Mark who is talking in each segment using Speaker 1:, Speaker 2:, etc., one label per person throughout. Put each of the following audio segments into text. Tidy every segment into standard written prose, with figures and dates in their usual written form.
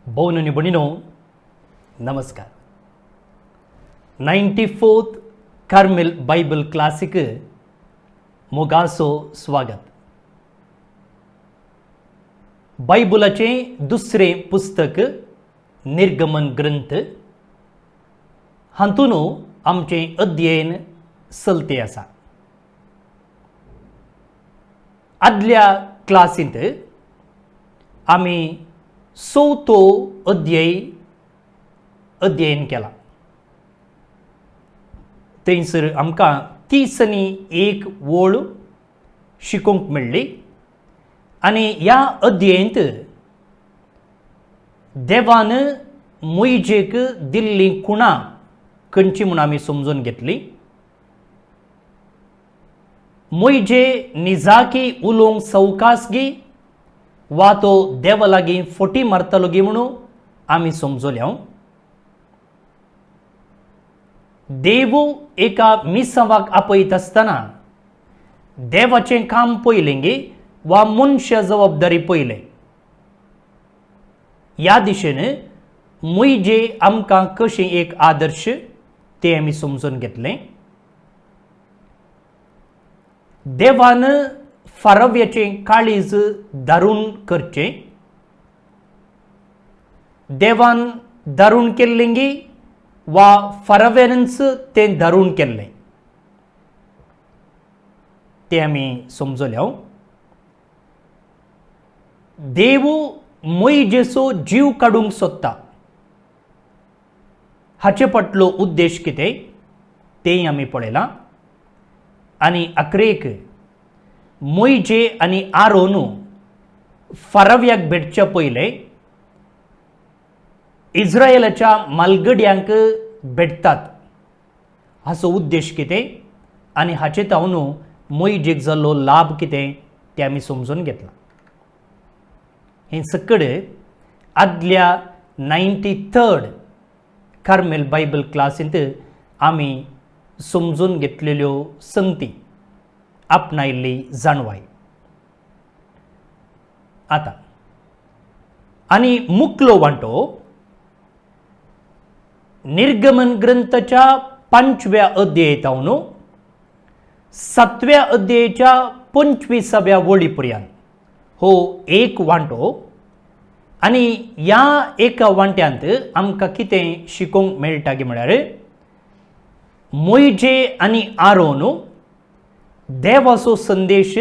Speaker 1: भाऊन आणि बहिणीनो नमस्कार. 94th कार्मेल बायबल क्लासिक मोगासो स्वागत. बायबलाचे दुसरे पुस्तक निर्गमन ग्रंथ हातून आमचे अध्ययन चलते आसा. आदल्या क्लासींत आमी 6थो अध्ययन केला. थंयसर आमकां 31 वळ शिकोवंक मेळ्ळी आनी ह्या अध्ययनांत देवान मोइजेक दिल्ली खुणां खंयची म्हूण आमी समजून घेतली. मोइजे निजाकी उलोवंक सवकास गी वा तो देवा लागीं फोटी मारतलो गी म्हणून आमी समजल्या. देव एका मिसावाक आपयत आसतना देवाचें काम पयलें गे वा मनशा जबाबदारी पयलें. ह्या दिशेन मोइजे आमकां कशें एक आदर्श तें आमी समजून घेतलें. देवान फारव्याचें काळीज दारून करचें. देवान दारून केल्लें गी वा फारव्यानच तें दारून केल्लें तें आमी समजल्या. देव मोइजेचो जीव काडूंक सोदता हाचे फाटलो उद्देश कितें तें आमी पळयलां. आनी आखरेक मोइजे आनी आरोन फारव्याक भेटच्या पयलें इस्रायेलाच्या मालगड्यांक भेटतात हाचो उद्देश कितें आनी हाचे तावन मोइजेक जाल्लो लाभ कितें तें आमी समजून घेतलां. हें सकड आदल्या 93rd कार्मेल बायबल क्लासींत आमी समजून घेतलेल्यो संगती आपणायल्ली जाणवाय. आता आनी मुखलो वांटो निर्गमन ग्रंथाच्या 5व्या अध्यायातावन 7व्या अध्यायाच्या 25व्या वळी पर्यंत हो एक वांटो. आनी ह्या एका वांट्यांत आमकां कितें शिकोवंक मेळटा गे म्हळ्यार मोइजे आनी आरोन देवाचो संदेश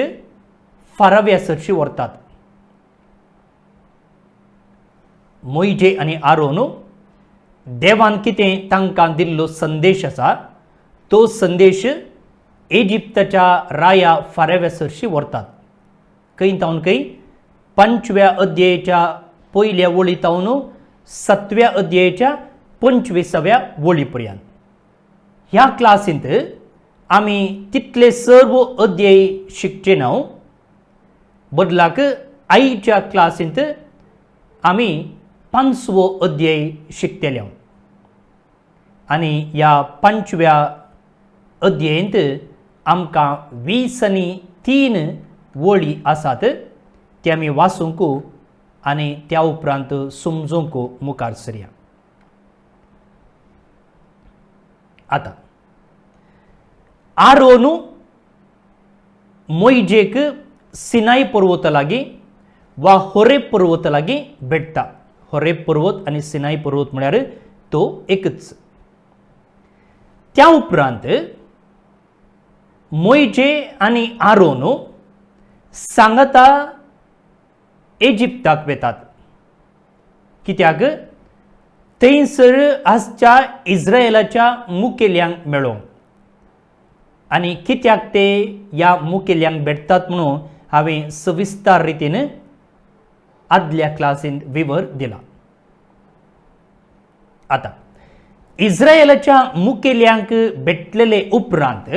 Speaker 1: फारव्यासरशी व्हरतात. मोइजे आनी आरोन देवान कितें तांकां दिल्लो संदेश आसा तो संदेश इजिप्ताच्या राया फारव्यासरशी व्हरतात. खंय तावन खंय 5व्या अध्यायाच्या पयल्या वळी तावन 7व्या अध्यायाच्या 25व्या वळी पर्यंत. ह्या क्लासींत आमी तितले सर्व अध्याय शिकचे ना. बदलाक आयच्या क्लासींत आमी 5वो अध्याय शिकतले. आनी ह्या 5व्या अध्यायांत आमकां 20 वळी आसात ते आमी वाचूंक आनी त्या उपरांत समजूंक मुखार सरया. आता आरोन मोइजेक सिनाई पर्वता लागीं वा होरेब पर्वता लागीं भेटता. होरेब पर्वत आनी सिनाई पर्वत म्हळ्यार तो एकच. त्या उपरांत मोइजे आनी आरोन सांगता इजिप्ताक वेतात. कित्याक थंयसर आजच्या इस्रायेलाच्या मुखेल्यांक मेळोवंक. आनी कित्याक ते ह्या मुखेल्यांक भेटतात म्हणून हांवें सविस्तार रितीन आदल्या क्लासींत विवर दिला. आता इस्रायेलाच्या मुखेल्यांक भेटलेले उपरांत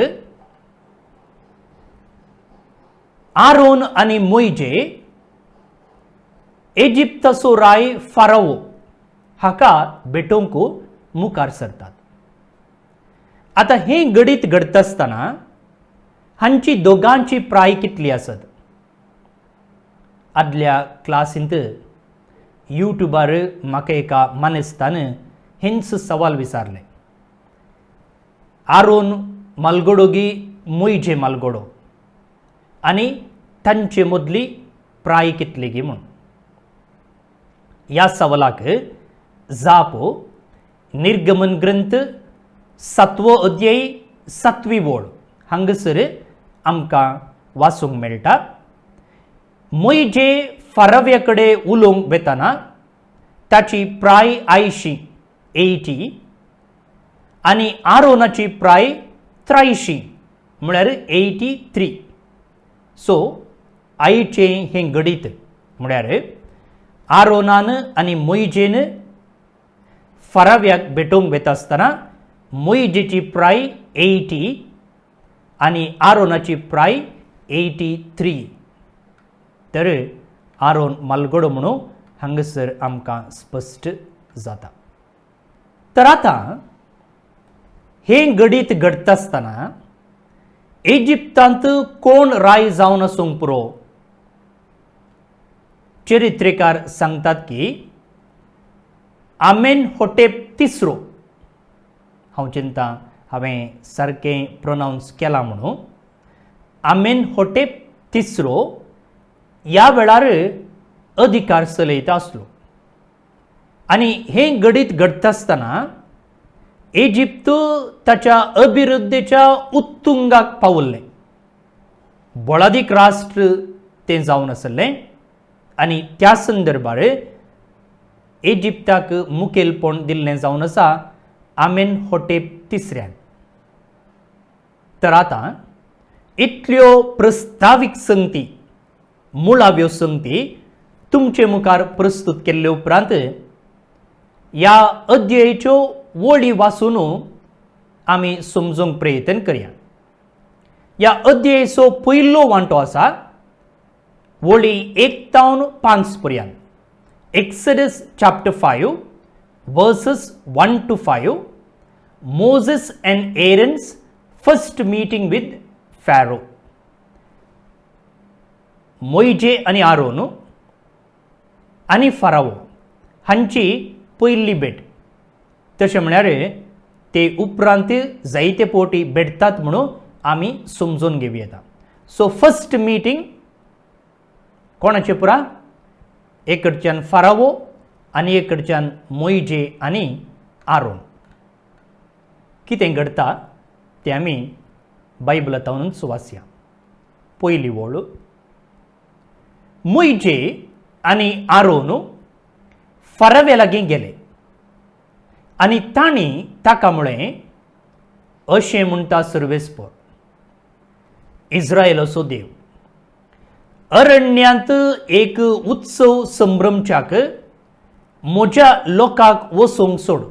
Speaker 1: आरोन आनी मोइजे इजिप्ताचो राय फाराओ हाका भेटोवंक मुखार सरतात. आता हें घडीत घडता आसतना हांची दोगांची प्राय कितली आसत. आदल्या क्लासींत यूट्यूबार म्हाका एका मानेस्तान हेंच सवाल विचारले, आरोन मालगडो गी मोइजे मालगडो आनी तांचे मदली प्राय कितली गी म्हूण. ह्या सवालाक जाप निर्गमन ग्रंथ 7वो अध्याय 7वी ओळ हांगसर आमकां वाचूंक मेळटा. मोइजे फाराव्या कडेन उलोवंक वेताना ताची प्राय 80 आनी आरोनाची प्राय 83 म्हळ्यार 83. सो आईचें हें गणित म्हळ्यार आरोनान आनी मोइजेन फाराव्याक भेटोवंक वेता आसतना मोइजेची प्राय 80 आनी आरोनाची प्राय 83. तर आरोन मालगडो म्हणून हांगसर आमकां स्पश्ट जाता. तर आतां हें गणित घडटा आसतना इजिप्तांत कोण राय जावन आसूंक पुरो. चरित्रेकार सांगतात की आमेनहोटेप तिसरो, हांव चिंता हांवें सारकें प्रोनावन्स केलां म्हणून, आमेनहोटेप तिसरो ह्या वेळार अधिकार चलयता आसलो आनी हें गणित घडटा आसतना इजिप्त ताच्या अभिवृद्धीच्या उत्तुंगाक पावल्लें. बळादीक राष्ट्र तें जावन आसलें आनी त्या संदर्भार इजिप्ताक मुखेलपण दिल्लें जावन आसा आमेनहोटेप तिसऱ्यान. तर आतां इतल्यो प्रस्तावीक संगती, मुळाव्यो संगती तुमचे मुखार प्रस्तुत केल्ले उपरांत ह्या अध्यायाच्यो वळी वाचून आमी समजूंक प्रयत्न करया. ह्या अध्यायाचो पयलो वांटो आसा वळी 1 तावन 5 पर्यंत. Exodus chapter 5 verses 1 to 5. Moses and Aaron's first meeting with Pharaoh. मोइजे आनी आरोन आनी फारावो हांची पयली भेट. तशें म्हळ्यार ते उपरांत जायते फावटी भेटतात म्हणून आमी समजून घेवं येता. सो फर्स्ट मीटिंग कोणाचे पुरा, एक कडच्यान फारावो आनी एक कडच्यान मोइजे आनी आरोन. कितें घडटा तें आमी बायबलांतूच वाचया. पयली ओळ, मोइजे आनी आरोन फाराव्या लागीं गेले आनी तांणी ताका म्हळें अशें म्हणटा सर्वेस्पर, इस्रायेलाचो देव, अरण्यांत एक उत्सव संभ्रमच्याक म्हज्या लोकांक वचोंक सोड.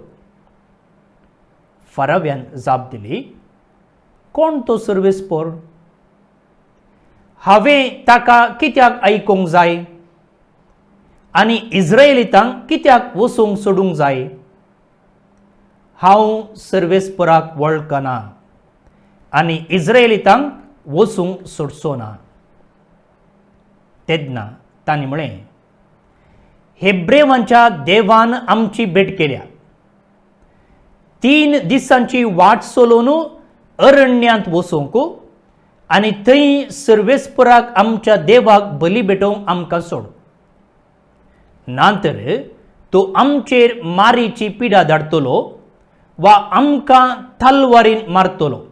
Speaker 1: फाराव्यान जाप दिली, कोण तो सर्वेस्पर? हांवें ताका कित्याक आयकोंक जाय आनी इस्रायेलीतांक कित्याक वचोंक सोडूंक जाय? हांव सर्वेस्पराक वळखना आनी इस्रायेलीतांक वचूंक सोडचो ना. तेन्ना तांणी म्हळें, हेब्रेवांच्या देवान आमची भेट केल्या. 3 दिसांची वाट चलोवन अरण्यांत वचोंक आनी थंय सर्वेस्पराक आमच्या देवाक बली भेटोवंक आमकां सोड. नांतर तो आमचेर मारीची पिडा धाडटलो वा आमकां तलवारीन मारतलो.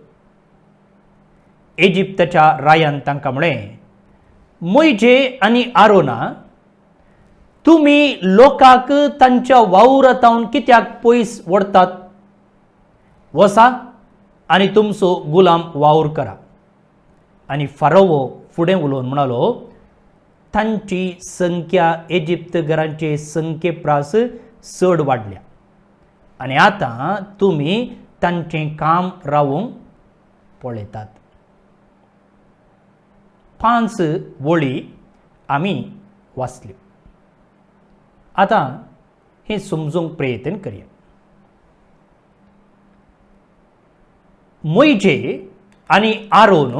Speaker 1: इजिप्ताच्या रायान तांकां म्हळें, मोइजे आनी आरोना, तुमी लोकांक तांच्या वावरांतावन कित्याक पयस व्हरतात? वसा आनी तुमचो गुलाम वावर करा. आनी फारावो फुडें उलोवन म्हणालो, तांची संख्या इजिप्त घरांचे संख्ये प्रास चड वाडल्या आनी आतां तुमी तांचें काम रावोवंक पळयतात. 5 वळी आमी वाचल्यो. आतां हें समजूंक प्रयत्न करया. मोइजे आनी आरोन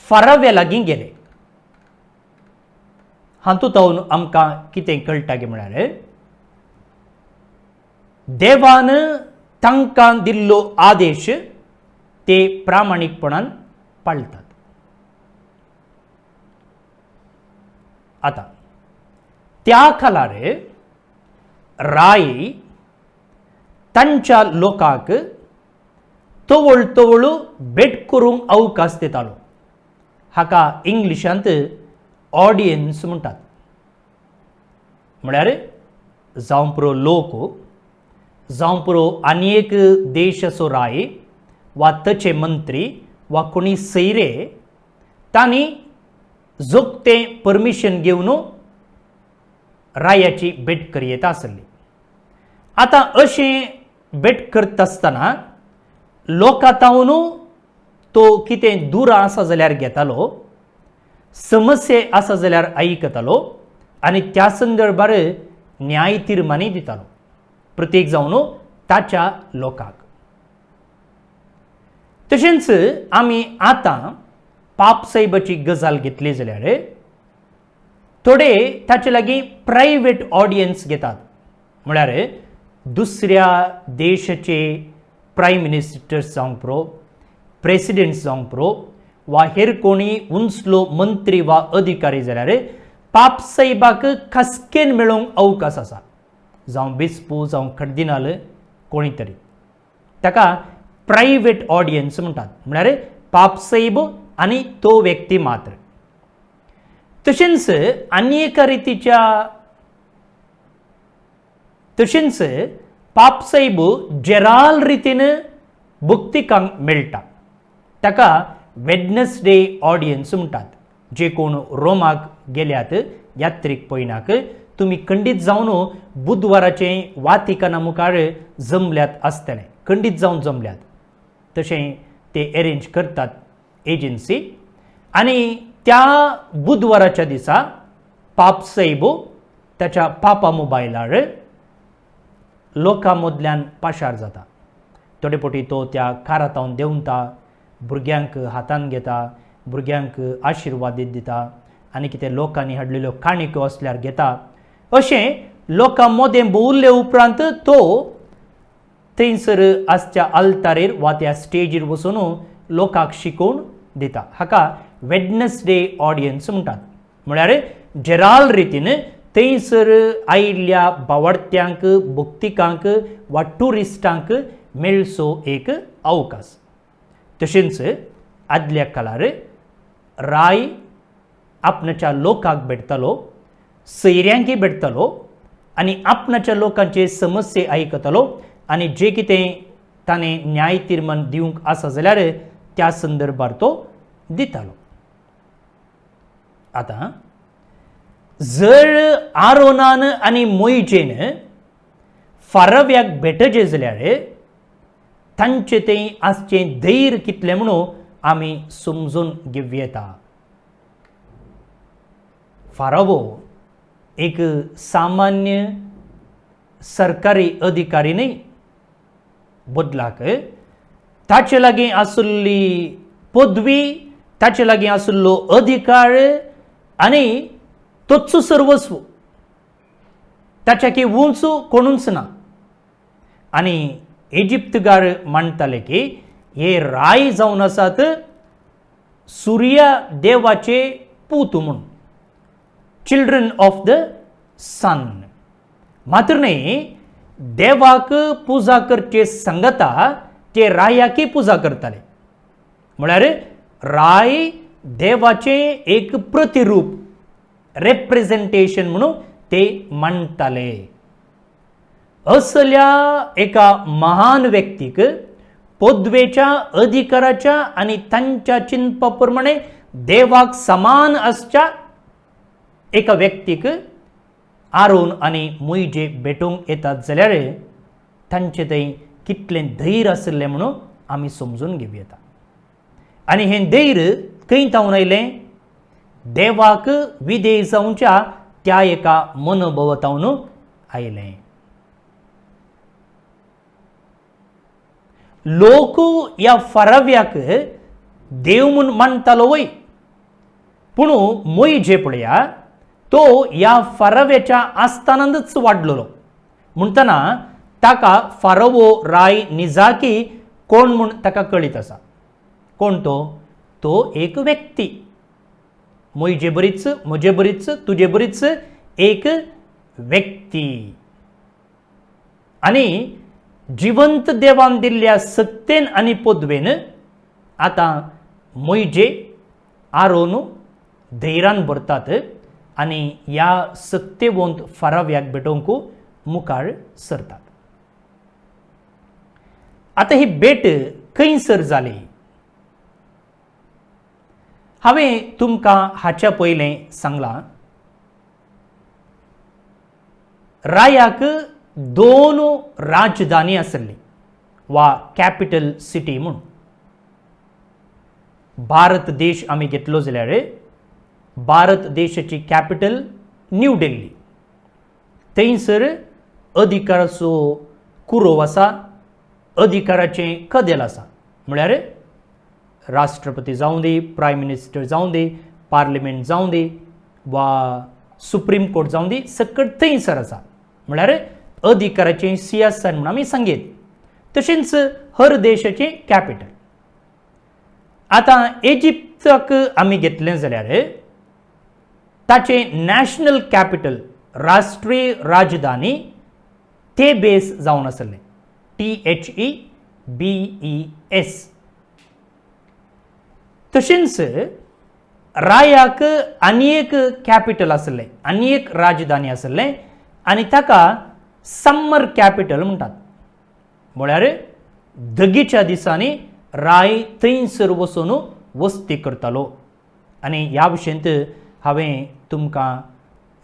Speaker 1: फाराव्या लागीं गेले. हातूंत आमकां कितें कळटा गे म्हळ्यार देवान तांकां दिल्लो आदेश ते प्रामाणीकपणान पाळटात. आता त्या खालार राय तांच्या लोकांक तवळ तवळ भेट करूंक अवकाश दितालो. हाका इंग्लिशांत ऑडियन्स म्हणटात. म्हळ्यार जावं पुरो लोक, जावं पुरो आनी एक देश असो राय वा ताचे मंत्री वा कोणी सैरे तांणी जोगतें परमिशन घेवन रायाची भेट करियेता आसली. आतां अशें भेट करता आसतना लोकांतावन तो कितें दूर आसा जाल्यार घेतालो, समस्ये आसा जाल्यार आयकतालो आनी त्या संदर्भार न्याय तीर्मानी दितालो प्रत्येक जावन ताच्या लोकांक. तशेंच आमी आतां पाप साहेबाची गजाल घेतली जाल्यार थोडे ताचे लागीं प्रायवेट ऑडियन्स घेतात. म्हळ्यार दुसऱ्या देशाचे प्रायम मिनिस्टर्स जावंक पुरो, प्रेसिडेंट जावंक पुरो वा हेर कोणी उंचलो मंत्री वा अधिकारी जाल्यार पाप साहेबाक खासकेन मेळोवंक अवकाश आसा. जावं बिस्पू जावं कर्दिनाल कोणी तरी, ताका प्रायवेट ऑडियन्स म्हणटात. म्हळ्यार पाप साहेब आनी तो व्यक्ती मात्र. तशेंच आनी एका रितीच्या तशेंच पाप साहेब जेराल रितीन भक्तिकांक मेळटा. ताका वेडनसडे ऑडियन्स म्हणटात. जे कोण रोमाक गेल्यात यात्रेक पयनाक तुमी खंडीत जावन बुधवाराचे वातिकाना मुखार जमल्यात आसतलें, खंडीत जावन जमल्यात. तशें ते अरेंज करतात एजन्सी आनी त्या बुधवाराच्या दिसा पाप साहेब ताच्या पापा मोबायलार लोकां मदल्यान पाशार जाता. थोडे फावटी तो त्या कारातावन देंवता, भुरग्यांक हातान घेता, भुरग्यांक आशिर्वादीत दिता आनी कितें लोकांनी हाडलेल्यो काणयो असल्यार घेता. अशें लोकां मोदें भोंवले उपरांत तो थंयसर आसच्या आल्तारेर वा त्या स्टेजीर वचून लोकांक शिकोवन दिता. हाका वेडनसडे ऑडियन्स म्हणटात. म्हळ्यार जेराल रितीन थंयसर आयिल्ल्या भावार्थ्यांक, भक्तिकांक वा टुरिस्टांक मेळचो एक अवकाश. तशेंच आदल्या काळार राय आपणाच्या लोकांक भेटतालो, सैऱ्यांकी भेटतालो आनी आपणाच्या लोकांचे समस्ये आयकतालो आनी जे कितें ताणें न्याय तीर्मान दिवंक आसा जाल्यार त्या संदर्भार तो दितालो. आतां जर आरोनान आनी मोइजेन फारव्याक भेटचे जाल्यार तांचे तें आसचें धैर्य कितलें म्हणून आमी समजून घेवं येता. फारावो एक सामान्य सरकारी अधिकारी न्ही, बदलाक ताचे लागीं आसुल्ली पदवी, ताचे लागीं आसुल्लो अधिकार आनी तोच सर्वस्व ताच्याकी उंच कोणूच ना. आनी इजिप्तगार मानताले की हे राय जावन आसात सूर्य देवाचे पूत म्हणून, चिल्ड्रन ऑफ द सन. मात्र न्ही देवाक पुजा करचे सांगता ते रायाकी पुजा करताले. म्हळ्यार राय देवाचे एक प्रतिरूप, रेप्रेझेंटेशन म्हणून ते मानताले. असल्या एका महान व्यक्तीक पदवेच्या, अधिकाराच्या आनी तांच्या चिंतपाप्रमाणे देवाक समान आसच्या एका व्यक्तीक आरोन आनी मोइजे भेटोवंक येतात जाल्यार तांचे थंय कितलें धैर्य आसलें म्हणून आमी समजून घेवं येता. आनी हें धैर्य खंय तावन आयलें? देवाक विधेय जावच्या त्या एका मनोभावातावन आयलें. लोक ह्या फाराव्याक देव म्हूण मानतालो वय, पूण मोइजे पळया तो या फारव्याच्या आस्थानांतच वाडलेलो म्हणटना ताका फारवो राय निजाकी कोण म्हूण ताका कळीत आसा. कोण तो एक व्यक्ती. म्हजे बरीच, म्हजे बरीच, तुजे बरीच एक व्यक्ती. आणि जिवंत देवान दिल्ल्या सत्तेन आनी पदवेन आता मोइजे आरोन धैर्यान भरतात आणि या सत्तेवंत फाराव्याक भेटोवंक मुखार सरतात. आता ही भेट खंयसर जाली. हांवें तुमकां हाच्या पयलें सांगलां रायाक 2 राजधानी आसली वा कॅपिटल सिटी म्हूण. भारत देश आमी घेतलो जाल्यार भारत देशाची कॅपिटल न्यू दिल्ली. थंयसर अधिकाराचो कुरो आसा, अधिकाराचें कदेल आसा. म्हळ्यार राष्ट्रपती जावं दी, प्रायम मिनिस्टर जावं दी, पार्लिमेंट जावं दी वा सुप्रीम कोर्ट जावं दी, सकट थंयसर आसा. म्हळ्यार अधिकाराचें सिंहासन म्हूण आमी सांगीत. तशेंच हर देशाचें कॅपिटल. आतां इजिप्ताक आमी घेतलें जाल्यार ताचें नॅशनल कॅपिटल राष्ट्रीय राजधानी थेबेस जावन आसलें. THEBES. तशेंच रायाक आनी एक कॅपिटल आसलें, आनी एक राजधानी आसलें आनी ताका समर कॅपिटल म्हणटात. म्हळ्यार दगीच्या दिसांनी राय थंयसर वचून वस्ती करतालो. आनी ह्या विशयंत हांवें तुमकां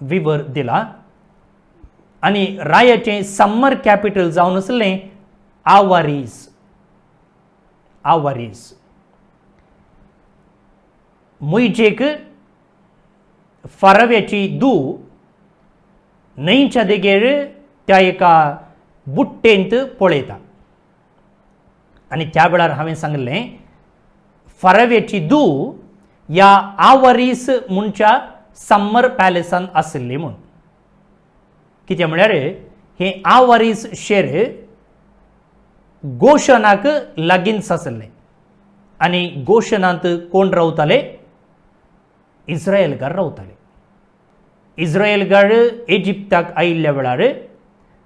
Speaker 1: विवर दिला. आनी रायाचें समर कॅपिटल जावन आसलें आवारीस. आवारीस. मोइजेक फाराव्याची धूव न्हंयच्या देगेर त्या एका बुट्टेंत पळयता. आनी त्या वेळार हांवें सांगलें फाराव्याची धूव ह्या आवारीस म्हणच्या समर पॅलेसान आसली म्हूण. कित्याक म्हळ्यार हें आवारीस शेर गोशनाक लागींच आसलें. आनी गोशनांत कोण रावताले? इस्रायेलकार रावताले. इस्रायेलकार इजिप्ताक आयिल्ल्या वेळार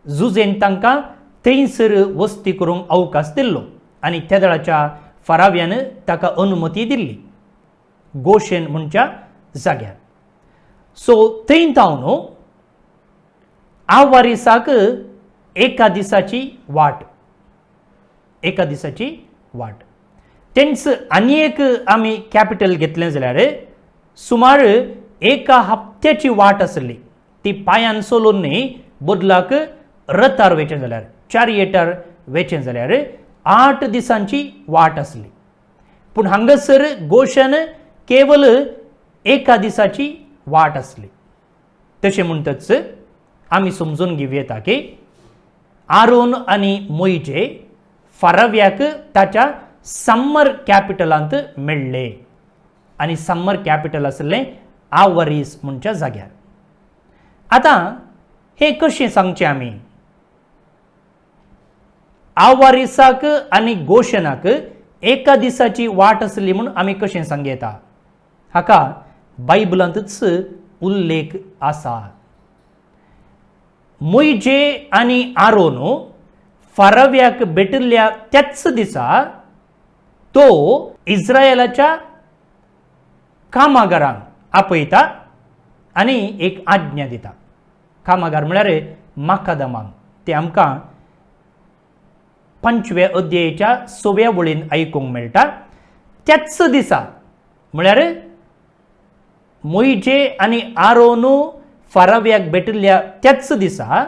Speaker 1: झुजेन तांकां थंयसर वस्ती करूंक अवकाश दिल्लो आनी त्या वेळाच्या फाराव्यान ताका अनुमती दिल्ली गोशेन म्हणच्या जाग्यार. सो थंय जावन आवारीसाक एका दिसाची वाट. एका दिसाची वाट. तेंच आनी एक आमी कॅपिटल घेतलें जाल्यार सुमार एका हप्त्याची वाट आसली. ती पांयान चलोवन न्ही, बदलाक रथार वचचें जाल्यार, चारयेटार वचचें जाल्यार 8 दिसांची वाट आसली. पूण हांगासर गोशन केवल एका दिसाची वाट आसली. तशें म्हणटच आमी समजून घेवं येता की आरोन आनी मोइजे फाराव्याक ताच्या समर कॅपिटलांत मेळ्ळे आनी समर कॅपिटल आसलें आवारीस म्हणच्या जाग्यार. आतां हें कशें सांगचें आमी? आवारीसाक आनी गोशनाक एका दिसाची वाट आसली म्हूण आमी कशें सांग येता? हाका बायबलांतच उल्लेख आसा. मोइजे आनी आरोन फाराव्याक भेटिल्ल्या त्याच दिसा तो इस्रायेलाच्या कामागारांक आपयता आनी एक आज्ञा दिता. कामागार म्हळ्यार माकादमांक. ते आमकां 5व्या अध्यायाच्या 6व्या वळीन आयकूंक मेळटा. त्याच दिसा म्हळ्यार मोइजे आनी आरोन फाराव्याक भेटिल्ल्या त्याच दिसा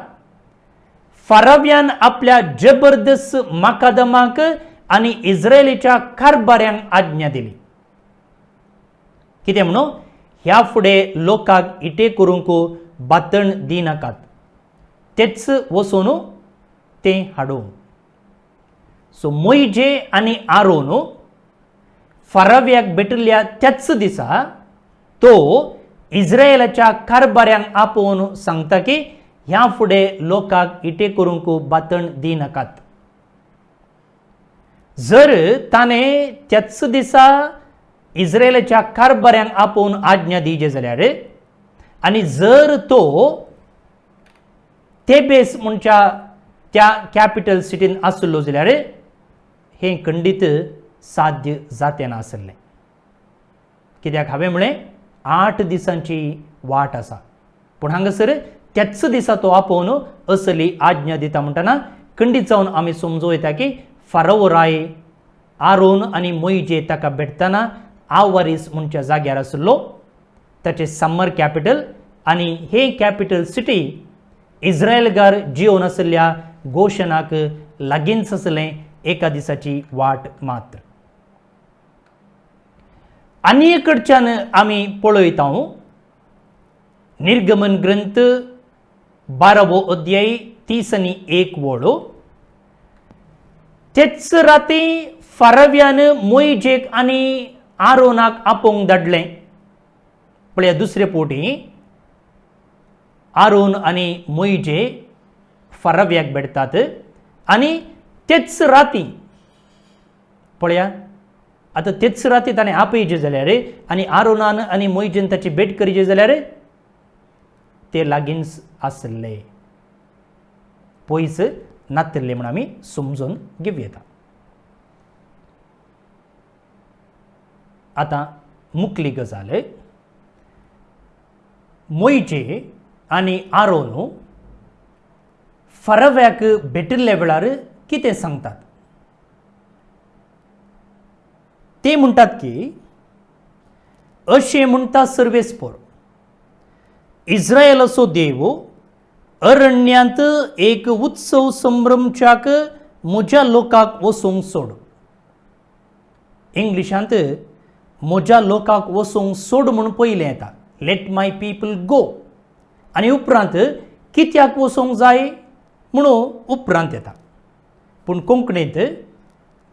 Speaker 1: फाराव्यान आपल्या जबरदस्त माकादमाक आनी इस्रायेलीच्या कारभाऱ्यांक आज्ञा दिली. कितें म्हणून? ह्या फुडें लोकांक इटे करूंक बातण दिनाकात, तेच वचून तें हाडूं. सो मोइजे आनी आरोन फाराव्याक भेटिल्ल्या त्याच दिसा तो इस्रायलाच्या कारभाऱ्यांक आपोवन सांगता की ह्या फुडें लोकांक इटे करूंक बातण दिनाकात. जर ताणें त्याच दिसा इस्रायलाच्या कारभाऱ्यांक आपोवन आज्ञा दिजे जाल्यार आनी जर तो तेबेस म्हणच्या त्या कॅपिटल सिटीन आसलो जाल्यार हें खंडीत साध्य जातें नासलें. कित्याक हांवें म्हळें 8 दिसांची वाट आसा, पूण हांगासर त्याच दिसा तो आपोवन असली आज्ञा दिता म्हणटना खंडीत जावन आमी समजूं येता की फाराओ राय आरोन आनी मोइजे ताका भेटतना आवारीस म्हणच्या जाग्यार आसलो, ताचें समर कॅपिटल, आनी हे कॅपिटल सिटी इस्रायलगार जिवन आसल्या गोशनाक लागींच आसलें, एका दिसाची वाट मात्र. आनी एक कडच्यान आमी पळयता निर्गमन ग्रंथ 12वो अध्याय 30 आनी 1 वळो. तेच राती फाराव्यान मोइजेक आनी आरोनाक आपोवंक धाडलें. पळया दुसरे पोटी आरोन आनी मोइजे फाराव्याक भेटतात आनी तेच राती पळया आतां तेच राती ताणें आपयजे जाल्यार आनी आरोनान आनी मोइजेन ताची भेट करिजे जाल्यार ते लागींच आसले, पयस नासले म्हण आमी समजून घेवं येता. आतां मुखली गजाल, मोइजे आनी आरोन फाराव्याक भेटिल्ल्या वेळार कितें सांगतात. ते म्हणटात की अशें म्हणटा सर्वेस्पर, इस्रायलाचो देव अरण्यांत एक उत्सव संभ्रमच्याक म्हज्या लोकांक वचोंक सोड. इंग्लिशांत म्हज्या लोकांक वचोंक सोड म्हूण पयलें येता, लेट माय पीपल गो, आनी उपरांत कित्याक वचोंक जाय म्हणून उपरांत येता. पूण कोंकणींत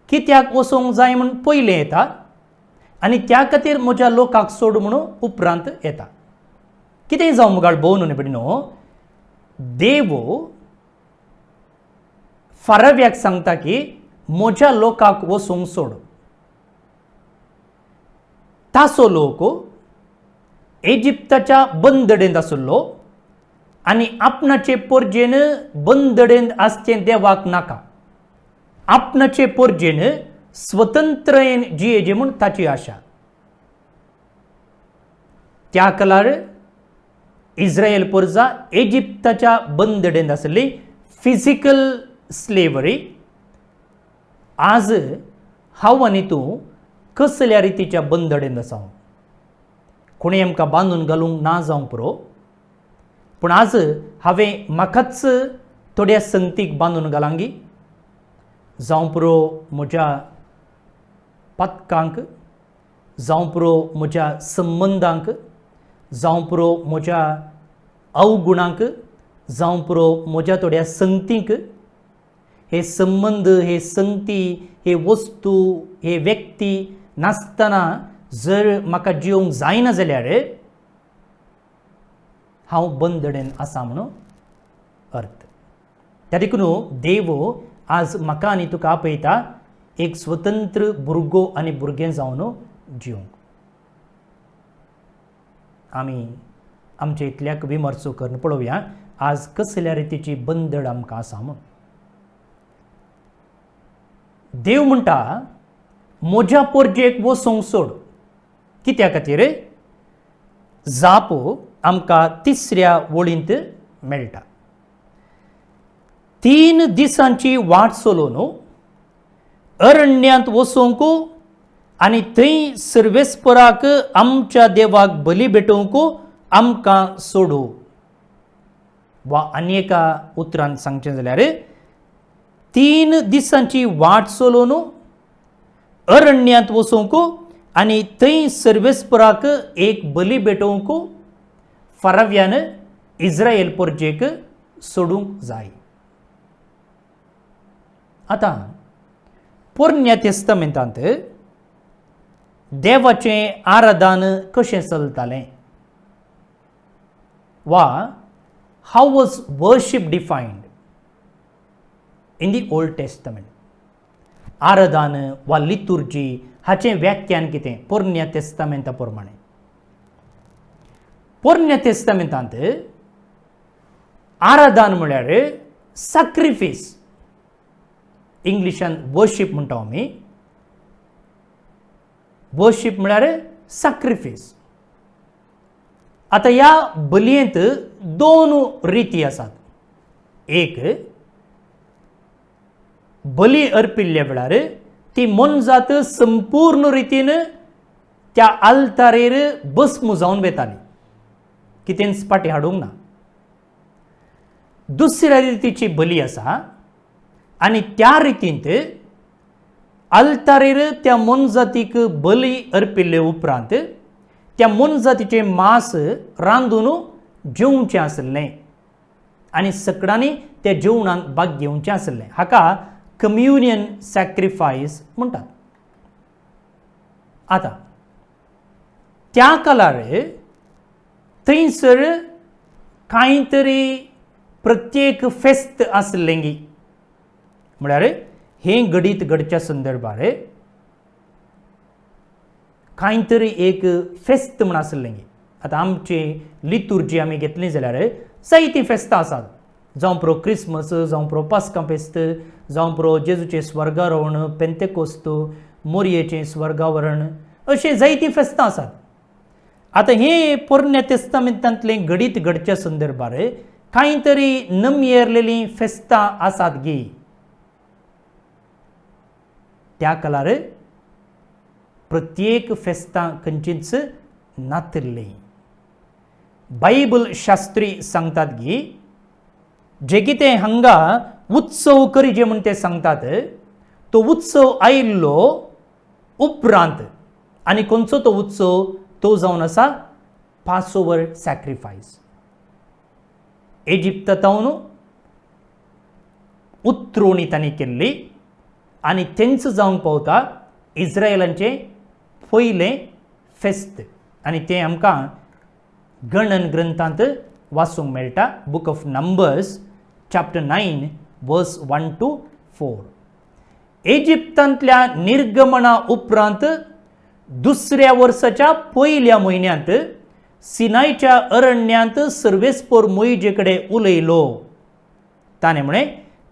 Speaker 1: कित्याक वचोंक जाय म्हूण पयलें येता आनी त्या खातीर म्हज्या लोकांक सोड म्हणून उपरांत येता. कितेंय जावं मुगाळ भोव न्हय न्हू, देव फाराव्याक सांगता की म्हज्या लोकांक वचोंक सोड. तासो लोक इजिप्ताच्या बंदडेंत आसलो आनी आपणाचे पोरजेन बंदडेंत आसचें देवाक नाका. आपणाचे पोरजेन स्वतंत्रेन जियेजे म्हूण ताची आशा. त्या काळार इस्रायल पोरजा इजिप्ताच्या बंदडेंत आसली, फिजिकल स्लेवरी. आज हांव आनी तूं कसल्या रितीच्या बंदडेंत आसा, कोणें आमकां बांदून घालूंक ना जावंक पुरो, पूण आज हांवें म्हाकाच थोड्या संगतीक बांदून घालांगी, जावं पुरो म्हज्या पातकांक, जावं पुरो म्हज्या संबंदांक, जावं पुरो म्हज्या अवगुणांक, जावं पुरो म्हज्या थोड्या संगतींक. हे संबंद, हे संगती, हे वस्तू, हे व्यक्ती नासतना जर म्हाका जिवंक जायना जाल्यार हांव बंदडेन आसा म्हणून अर्थ. त्या देखून देव आज म्हाका आनी तुका आपयता एक स्वतंत्र भुरगो आनी भुरगें जावन जिवंक. आमी आमचे इतल्याक विमर्शो करून पळोवया आज कसल्या रितीची बंदड आमकां आसा म्हूण. देव म्हणटा म्हज्या पोरजेक वचोंक सोड. कित्या खातीर? जाप आमकां 3ऱ्या वळींत मेळटा. 3 दिसांची वाट चलोवन अरण्यांत वचोंक आनी थंय सर्वेस्पराक आमच्या देवाक बली भेटोवंक आमकां सोडू. वा आनी एका उतरान सांगचें जाल्यार 3 दिसांची वाट चलोवन अरण्यांत वचोवंक आनी थंय सर्वेस्पराक एक बली भेटोवंक फाराव्यान इस्रायल पोरजेक सोडूंक जाय. आतां पोरन्या तेस्तामेंतांत देवाचें आराधन कशें चलतालें वा how was worship defined in the Old Testament. आराधन वा लितुर्जी हाचें व्याख्यान कितें पोरन्या तेस्तामेंता प्रमाणे. पोरन्या तेस्तामेंतांत आराधन म्हळ्यार सॅक्रिफीस, इंग्लिशान वर्शिप म्हणटा आमी. वर्शिप म्हळ्यार सॅक्रिफीस. आता ह्या बलयेंत दोन रिती आसात. एक, बली अर्पिल्ल्या वेळार ती मनजात संपूर्ण रितीन त्या आल्तारेर भस्म जावन वेताली, कितेंच पाटी हाडूंक ना. दुसऱ्या रितीची बली आसा आनी त्या रितींत आल्तारेर त्या मनजातीक बली अर्पिल्ले उपरांत त्या मनजातीचें मांस रांदून जेवचें आसलें आनी सकडांनी त्या जेवणांत भाग घेवचें आसलें. हाका कम्युनियन सॅक्रिफायस म्हणटात. आता त्या काळार थंयसर कांय तरी प्रत्येक फेस्त आसलें गी. म्हळ्यार हें घडीत घडच्या संदर्भार कांय तरी एक फेस्त म्हण आसलें गी. आतां आमची लितुर्जी आमी घेतली जाल्यार जायतीं फेस्तां आसात. जावं प्रो क्रिसमस, जावं प्रो पास्का फेस्त, जावं प्रो जेजूचें स्वर्गारोहण, पेंतेकोस्त, मोरयेचें स्वर्गावरण, अशें जायतीं फेस्तां आसात. आतां हें पोरन्या तेस्तामेंतांतलें घडीत घडच्या संदर्भार कांय तरी नमयेरलेलीं फेस्तां आसात गी. त्या काळार प्रत्येक फेस्तां खंयचींच नातल्लीं. बायबल शास्त्री सांगतात की जे कितें हांगा उत्सव करीजे म्हण ते सांगतात, तो उत्सव आयिल्लो उपरांत. आनी खंयचो तो उत्सव? तो जावन आसा पासओवर सॅक्रिफायस. इजिप्तांतून उतरोवणी तांणी केल्ली आनी तेंच जावंक पावता इस्रायलांचें पयलें फेस्त. आनी तें आमकां गणन ग्रंथांत वाचूंक मेळटा. बूक ऑफ नंबर्स चॅप्टर 9 वर्स 1 to 4. इजिप्तांतल्या निर्गमना उपरांत दुसऱ्या वर्साच्या पयल्या म्हयन्यांत सिनायच्या अरण्यांत सर्वेस्पोर मोइजे कडेन उलयलो. ताणें म्हळें,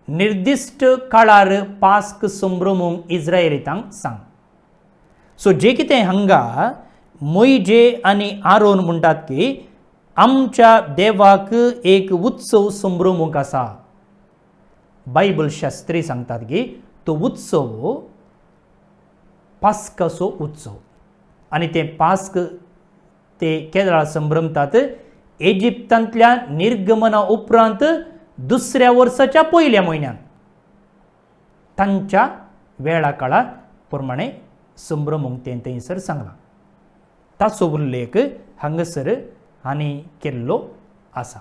Speaker 1: निर्दिश्ट काळार पास्क संभ्रमूंक इस्रायलितांक सांग. सो जे कितें हांगा मोइजे आनी आरोन म्हणटात की आमच्या देवाक एक उत्सव संभ्रमूंक आसा. बायबल शास्त्री सांगतात की तो उत्सव पास्काचो उत्सव. आनी ते पास्क ते केन्ना संभ्रमतात? इजिप्तांतल्या निर्गमना उपरांत दुसऱ्या वर्साच्या पयल्या म्हयन्यात तांच्या वेळा काळा प्रमाणे संभ्रमूंक तें थंयसर सांगलां. ताचो उल्लेख हांगासर आनी केल्लो आसा.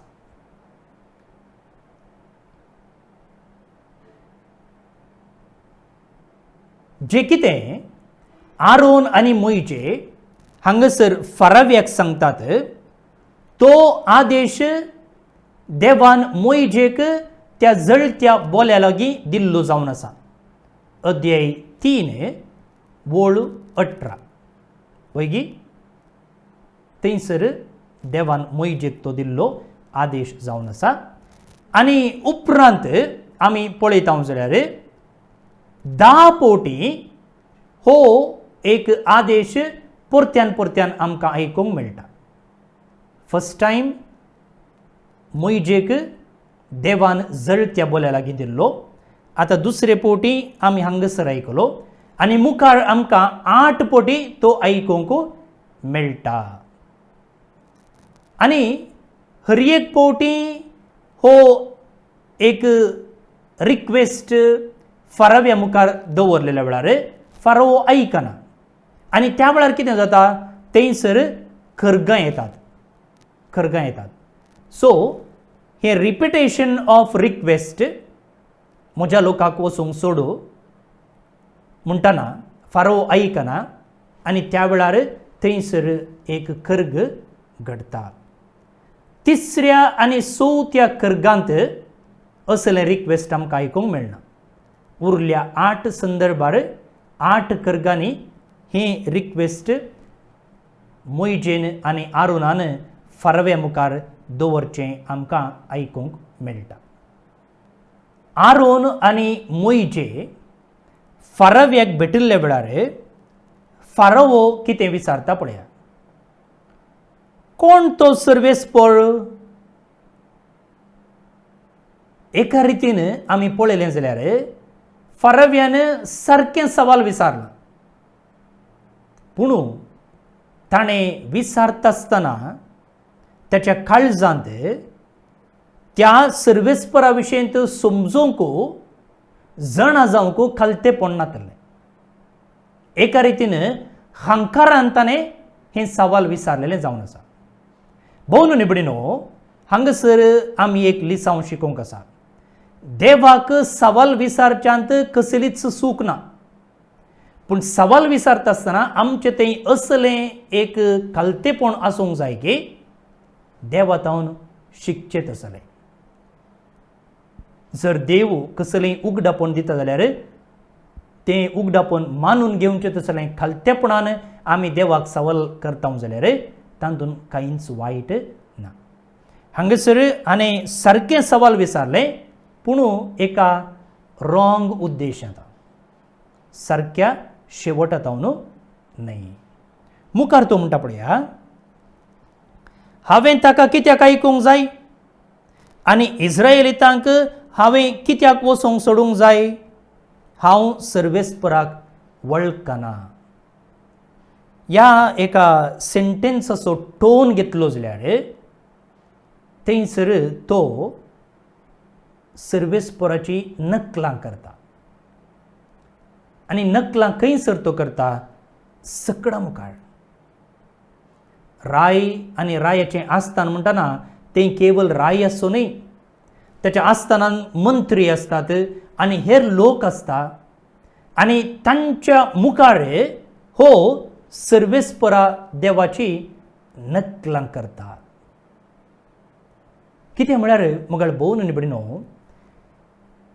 Speaker 1: जे कितें आरोन आनी मोइजे हांगासर फाराव्याक सांगतात, तो आदेश देवान मोइजेक त्या जळत्या बोल्या लागीं दिल्लो जावन आसा. अध्याय 3 वोळ 18 वैगी थंयसर देवान मोइजेक तो दिल्लो आदेश जावन आसा. आनी उपरांत आमी पळयता जाल्यार 10 फावटी हो एक आदेश परत्यान परत्यान आमकां आयकूंक मेळटा. फर्स्ट टायम मोइजेक देवान जळत्या बोल्या लागीं दिल्लो. आतां दुसरे फावटी आमी हांगासर आयकलो आनी मुखार आमकां 8 फावटी तो आयकूंक मेळटा. आनी हर एक फावटी हो एक रिक्वेस्ट फाराव्या मुखार दवरलेल्या वेळार फाराव आयकना. आनी त्या वेळार कितें जाता? थंयसर खरगां येतात. सो हे रिपिटेशन ऑफ रिक्वेस्ट म्हज्या लोकांक वचूंक सोडू म्हणटना फाराव आयकना आनी त्या वेळार थंयसर एक खर्ग घडता. तिसऱ्या आनी चवथ्या कर्गांत असले रिक्वेस्ट आमकां आयकूंक मेळना. उरल्या 8 संदर्भार 8 कर्गांनी ही रिक्वेस्ट मोइजेन आनी आरोनान फारव्या मुखार दवरचें आमकां आयकूंक मेळटा. आरोन आनी मोइजे फारव्याक भेटिल्ल्या वेळार फारवो कितें विचारता पळया. कोण तो सर्वेस्पर? एका रितीन आमी पळयलें जाल्यार फारव्यान सारकें सवाल विचारला, पूण ताणें विचारता आसतना ताच्या काळजांत त्या सर्वेस्परा विशयींत समजूंक जाणा जावंक खालतेपण नातलें. एका रितीन हंकारान ताणें हें सवाल विचारलेलें जावन आसा. भोवन निबडीनो, हांगासर आमी एक लिसांव शिकोवंक आसा. देवाक सवाल विचारच्यांत कसलीच चूक ना, पूण सवाल विचारता आसतना आमचें तें असलें एक खालतेपण आसूंक जाय की देवातावन शिकचें तसलें. जर देव कसलेंय उगडापण दिता जाल्यार तें उगडापण मानून घेवचें तसलें खालतेपणान आमी देवाक सवाल करता जाल्यार तातूंत कांयच वायट ना. हांगासर हाणें सारकें सवाल विचारलें, पूण एका रॉंग उद्देशांत, सारक्या शेवटांतावन न्हय. मुखार तो म्हणटा पळया, हांवें ताका कित्याक आयकूंक जाय आनी इस्रायेलीतांक हांवें कित्याक वचोंक सोडूंक जाय? हांव सर्वेस्पराक वळखना. ह्या एका सेंटेन्साचो टोन घेतलो जाल्यार थंयसर तो सर्वेस्पराची नकलां करता. आनी नकलां खंयसर तो करता? सकडा मुखार. राय आनी रायाचें आस्थान म्हणटाना तें केवल राय आसचो न्हय, ताच्या आस्थानांत मंत्री आसतात आनी हेर लोक आसता, आनी तांच्या मुखार हो सर्वेस्परा देवाची नकलां करता. कितें म्हळ्यार म्हगेल भोवन निबडीनो,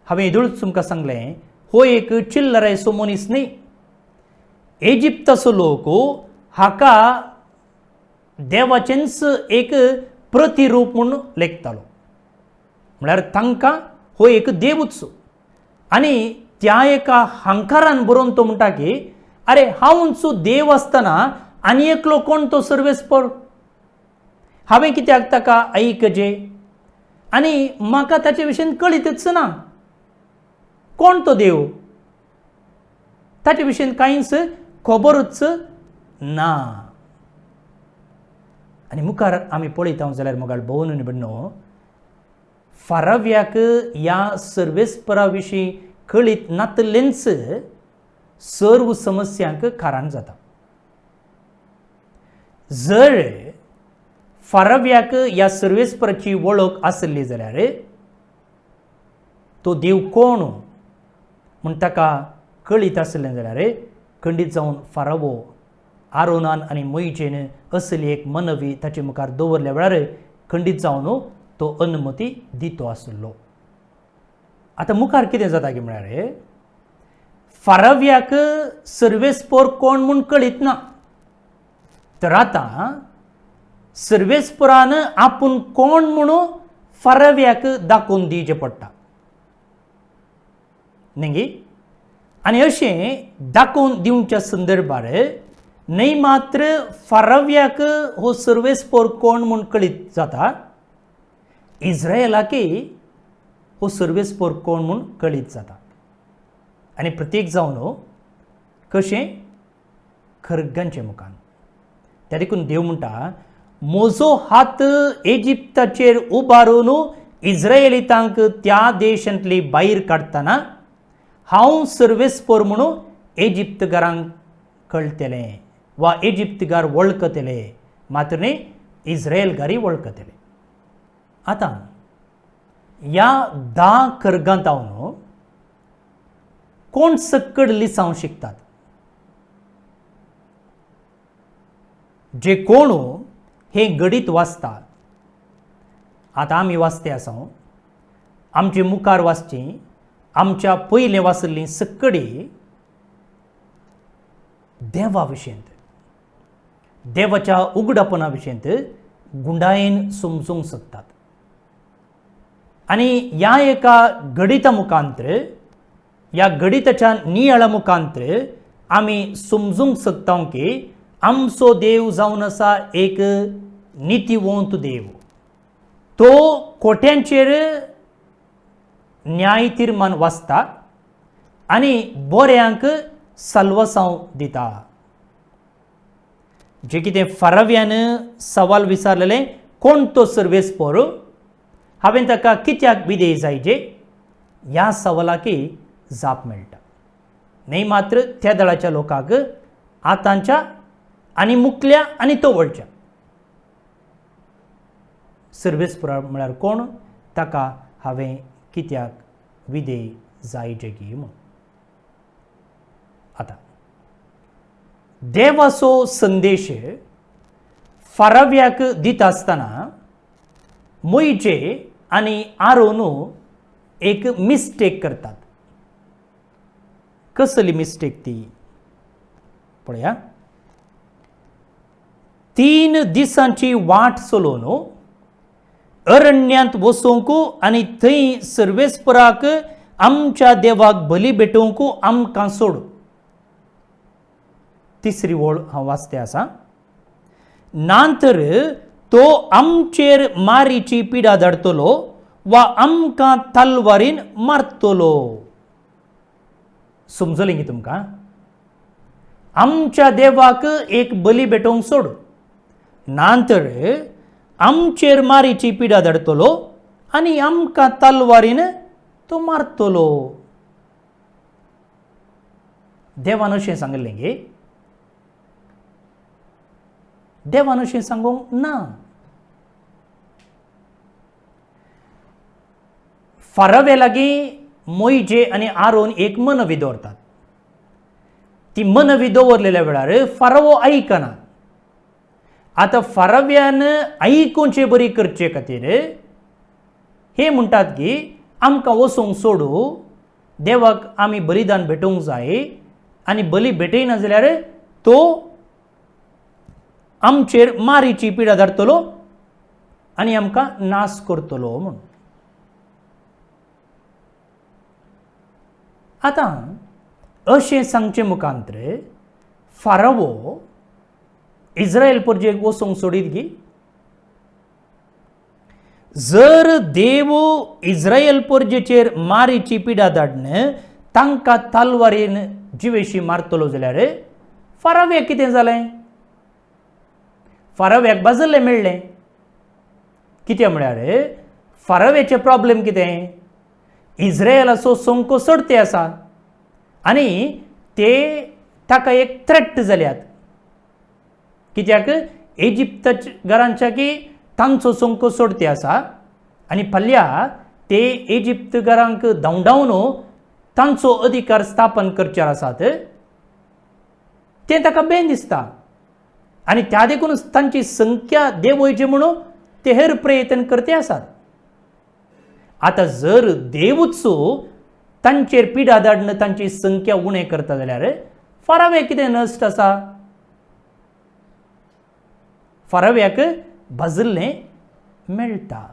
Speaker 1: हांवें येदोळच तुमकां सांगलें, हो एक चिल्लरायसो मनीस न्ही. इजिप्ताचो लोक हाका देवाचेंच एक प्रतिरूप म्हूण लेखतालो. म्हळ्यार तांकां हो एक देवूच. आनी त्या एका हंकारान बरोवन तो म्हणटा की अरे हांवच देव आसतना आनी एकलो कोण तो सर्वेस्पर? हांवें कित्याक ताका आयकचें? आनी म्हाका ताचे विशयीन कळीतच ना. कोण तो देव? ताचे विशयीन कांयच खबरूच ना. आनी मुखार आमी पळयता जाल्यार मोगाळ भोवन निबडनो, फारव्याक ह्या सर्वेस्परा विशीं कळीत नातलेंच सर्व समस्यांक कारण जाता. जर फारव्याक ह्या सर्वेस्पराची वळख आसली जाल्यार तो देव कोण म्हूण ताका कळीत आसलें जाल्यार खंडीत जावन फारावो आरोनान आनी मोइजेन असली एक मनवी ताचे मुखार दवरल्या वेळार खंडीत जावन तो अनुमती दितो आसलो. आतां मुखार कितें जाता की म्हळ्यार फारव्याक सर्वेस्पर कोण म्हूण कळीत ना, तर आतां सर्वेस्परान आपूण कोण म्हूण फारव्याक दाखोवन दिवचें पडटा न्ही. आनी अशें दाखोवन दिवच्या संदर्भार न्हय मात्र फारव्याक हो सर्वेस्पर कोण म्हूण कळीत जाता, इस्रायेलाकय हो सर्वेस्पर कोण म्हूण कळीत जाता. आनी प्रत्येक जावन कशें खरगांचे मुखान. त्या देखून देव म्हणटा, म्हजो हात इजिप्ताचेर उबारून इस्रायेलीतांक त्या देशांतली भायर काडटना हांव सर्वेस्पर म्हणून इजिप्तगारांक कळटलें वा इजिप्तगार वळखतले, मात्र न्ही इस्रायेलगारी वळखतले. आतां ह्या 10 कर्गांत हांव कोण सक्कड लिसांव शिकतात? जे कोण हे गणित वाचता आता आमी वाचते आसा आमचे मुखार वाचची आमच्या पयले वाचल्ली सगळी देवा विशयंत देवाच्या उगडपणा विशयंत गुंडायेन समजूंक शकतात आणि ह्या एका गणिता मुखांतर ह्या गणिताच्या नियाळा मुखांतर आमी समजूंक शकता की आमचो देव जावन आसा एक नितीवंत देव तो कोट्यांचेर न्याय तीर्मान वाचता आनी बऱ्यांक सल्वसांव दिता जे कितें फाराव्यान सवाल विचारलेले कोण तो सर्वेस्पर हांवें ताका कित्याक विधेय जायजे ह्या सवालाकी जाप मेळटा न्ही मात्र त्या दळाच्या लोकांक आतांच्या आनी मुखल्या आनी तवळच्या सर्वेस्पर म्हळ्यार कोण ताका हांवें कित्याक विधेय जायजे की म्हूण आता देवाचो संदेश फाराव्याक दित आसतना मोइजे आनी आरोनू एक मिस्टेक करतात कसली मिस्टेक ती पळया 3 दिसांची वाट चलोवन अरण्यांत वचोंक आनी थंय सर्वेस्पराक आमच्या देवाक बली भेटोवंक आमकां सोड तिसरी ओळ हांव वाचते आसा नांतर तो आमचेर मारीची पिडा धाडटलो वा आमकां तलवारीन मारतलो समजलें की तुमकां आमच्या देवाक एक बली भेटोवंक सोड नांतर आमचेर मारीची पिडा धाडटलो आनी आमकां तलवारीन तो मारतलो देवान अशें सांगलें गे देवान अशें सांगूंक ना फारावे लागीं मोइजे आनी आरोन एक मनवी दवरतात ती मनवी दवरलेल्या वेळार फारावो आयकना आता फाराव्यान आयकूचे बरी करचे खातीर हे म्हणटात की आमकां वचोंक सोडू देवाक आमी बलिदान भेटोवंक जाय आनी बली भेटयना जाल्यार तो आमचेर मारीची पिडा धाडटलो आनी आमकां नाश करतलो म्हूण आतां अशें सांगचे मुखांतर फारावो इस्रायल परजेक वचोंक सोडीत गी जर देव इस्रायल परजेचेर मारीची पिडा धाडन तांकां तलवारीन जिवेशी मारतलो जाल्यार फाराव्याक कितें जालें फाराव्याक बाजल्लें मेळ्ळें कितें म्हळ्यार फाराव्याचे प्रॉब्लेम कितें इस्रायलाचो संको चडते आसा आनी ते ताका एक थ्रेट जाल्यात कित्याक इजिप्तकारांच्या की तांचो संको सोडते आसा आनी फाल्यां ते इजिप्तकारांक धांवडावन तांचो अधिकार स्थापन करचे आसात तें ताका बेन दिसता आनी त्या देखून तांची संख्या देंवयची म्हणून ते हेर प्रयत्न करते आसात आता जर देवूच तांचेर पिडा धाडन तांची संख्या उणें करता जाल्यार फाराव्याक कितें नश्ट आसा फाराव्याक भाजल्लें मेळटा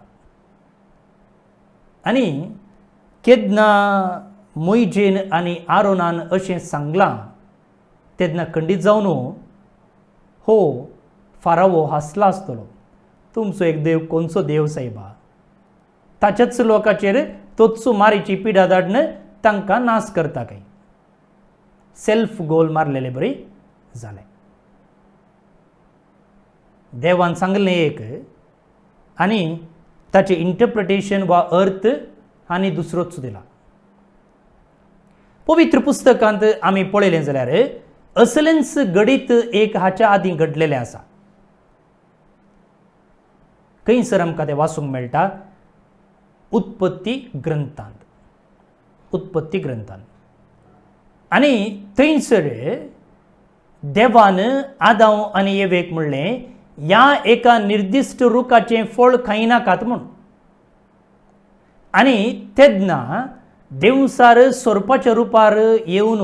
Speaker 1: आनी केदना मोइजेन आनी आरोनान अशें सांगलां तेदना खंडीत जावन हो फारावो हांसला आसतलो तुमचो एक देव कोणचो देव सायबा ताच्याच लोकांचेर तोच मारीची पिडा धाडन तांकां नाश करता काय सेल्फ गोल मारलेले बरी जालें देवान सांगलें एक आनी ताचें इंटरप्रिटेशन वा अर्थ आनी दुसरोच दिला पवित्र पुस्तकांत आमी पळयलें जाल्यार असलेंच गणित एक हाच्या आदीं घडलेलें आसा खंयसर आमकां तें वाचूंक मेळटा उत्पत्ती ग्रंथांत आनी थंयसर देवान आदाम आनी एवेक म्हणलें ह्या एका निर्दिश्ट रुखाचें फळ खायनाकात म्हूण आणि तेदना देवसार सोरपाच्या रुपार येवन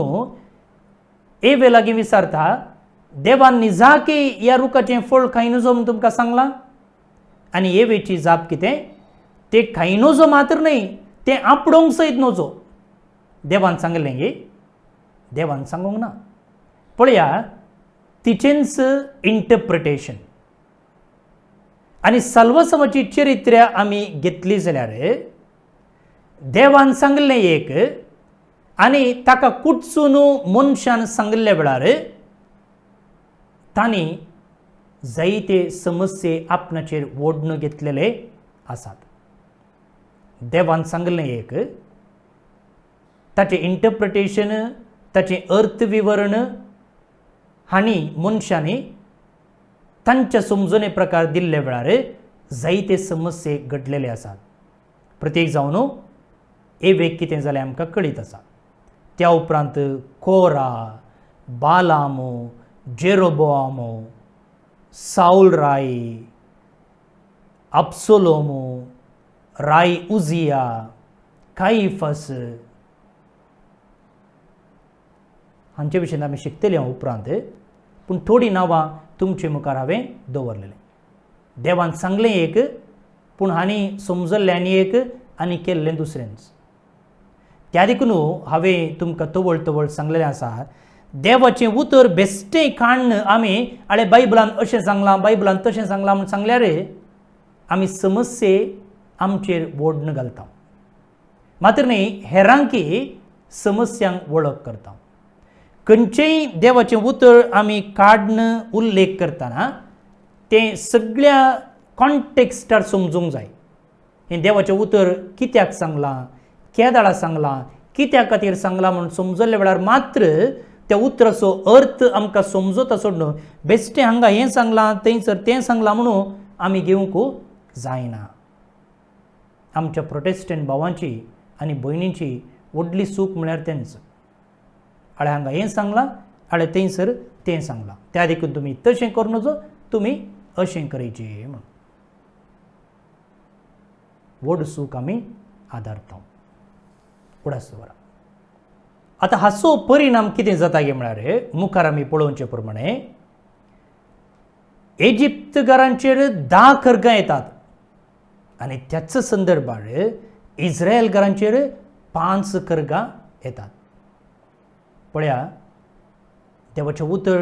Speaker 1: ए लागीं विचारता देवान निजा की ह्या रुखाचें फळ खाय नजो म्हूण तुमकां सांगलां आनी हे वेची जाप कितें ते खाय नजो मात्र न्हय ते आपडोंक सयत नजो देवान सांगलें गे देवान सांगूंक ना पळया तिचेंच इंटरप्रिटेशन आनी साल्वसमाची चरित्र्या आमी घेतली जाल्यार देवान सांगलें एक आनी ताका कुटसून मनशान सांगले वेळार तांणी जायते समस्ये आपणाचेर ओडून घेतलेले आसात देवान सांगलें एक ताचें इंटरप्रिटेशन ताचें अर्थविवरण हांणी मनशांनी तांच्या समजुने प्रकार दिल्ले वेळार जायते समस्ये घडलेले आसात प्रत्येक जावन एक कितें जालें आमकां कळीत आसा त्या उपरांत कोरा बालाम जेरोबोआम साऊल राय अब्सोलोम राय उजिया काईफस हांचे विशीं आमी शिकतले उपरांत पूण थोडीं नांवां तुमचे मुखार हांवें दवरलेलें देवान सांगलें एक पूण हांणी समजल्लें आनी एक आनी केल्लें दुसरेंच त्या देखून हांवें तुमकां तवळ सांगलेलें आसा देवाचें उतर बेश्टें काडन आमी आळे बायबलान अशें सांगलां बायबलान तशें सांगलां म्हूण सांगल्यार आमी समस्ये आमचेर ओडून घालता मात्र न्ही हेरांकी समस्यांक वळख करता खंयचेंय देवाचें उतर आमी काडन उल्लेख करतना तें सगळ्या कॉन्टेक्स्टार समजूंक जाय हें देवाचें उतर कित्याक सांगलां केदाळा सांगलां कित्या खातीर सांगलां म्हणून समजल्ल्या वेळार मात्र त्या उतराचो अर्थ आमकां समजता सोडून बेश्टें हांगा हें सांगलां थंयसर तें सांगलां म्हणून आमी घेवंक जायना आमच्या प्रोटेस्टंट भावांची आनी भयणींची व्हडली चूक म्हळ्यार तेंच आळे हांगा हें सांगलां आळे थंयसर तें सांगलां त्या देखून तुमी तशें करूं नजो तुमी अशें करचें म्हूण व्हड चूक आमी आदारता उडास वरां आतां हाचो परिणाम कितें जाता गे म्हळ्यार मुखार आमी पळोवचे प्रमाणे इजिप्तकारांचेर 10 खरगां येतात आनी त्याच संदर्भार इस्रायलकारांचेर 5 खरगां येतात पळया देवाचें उतर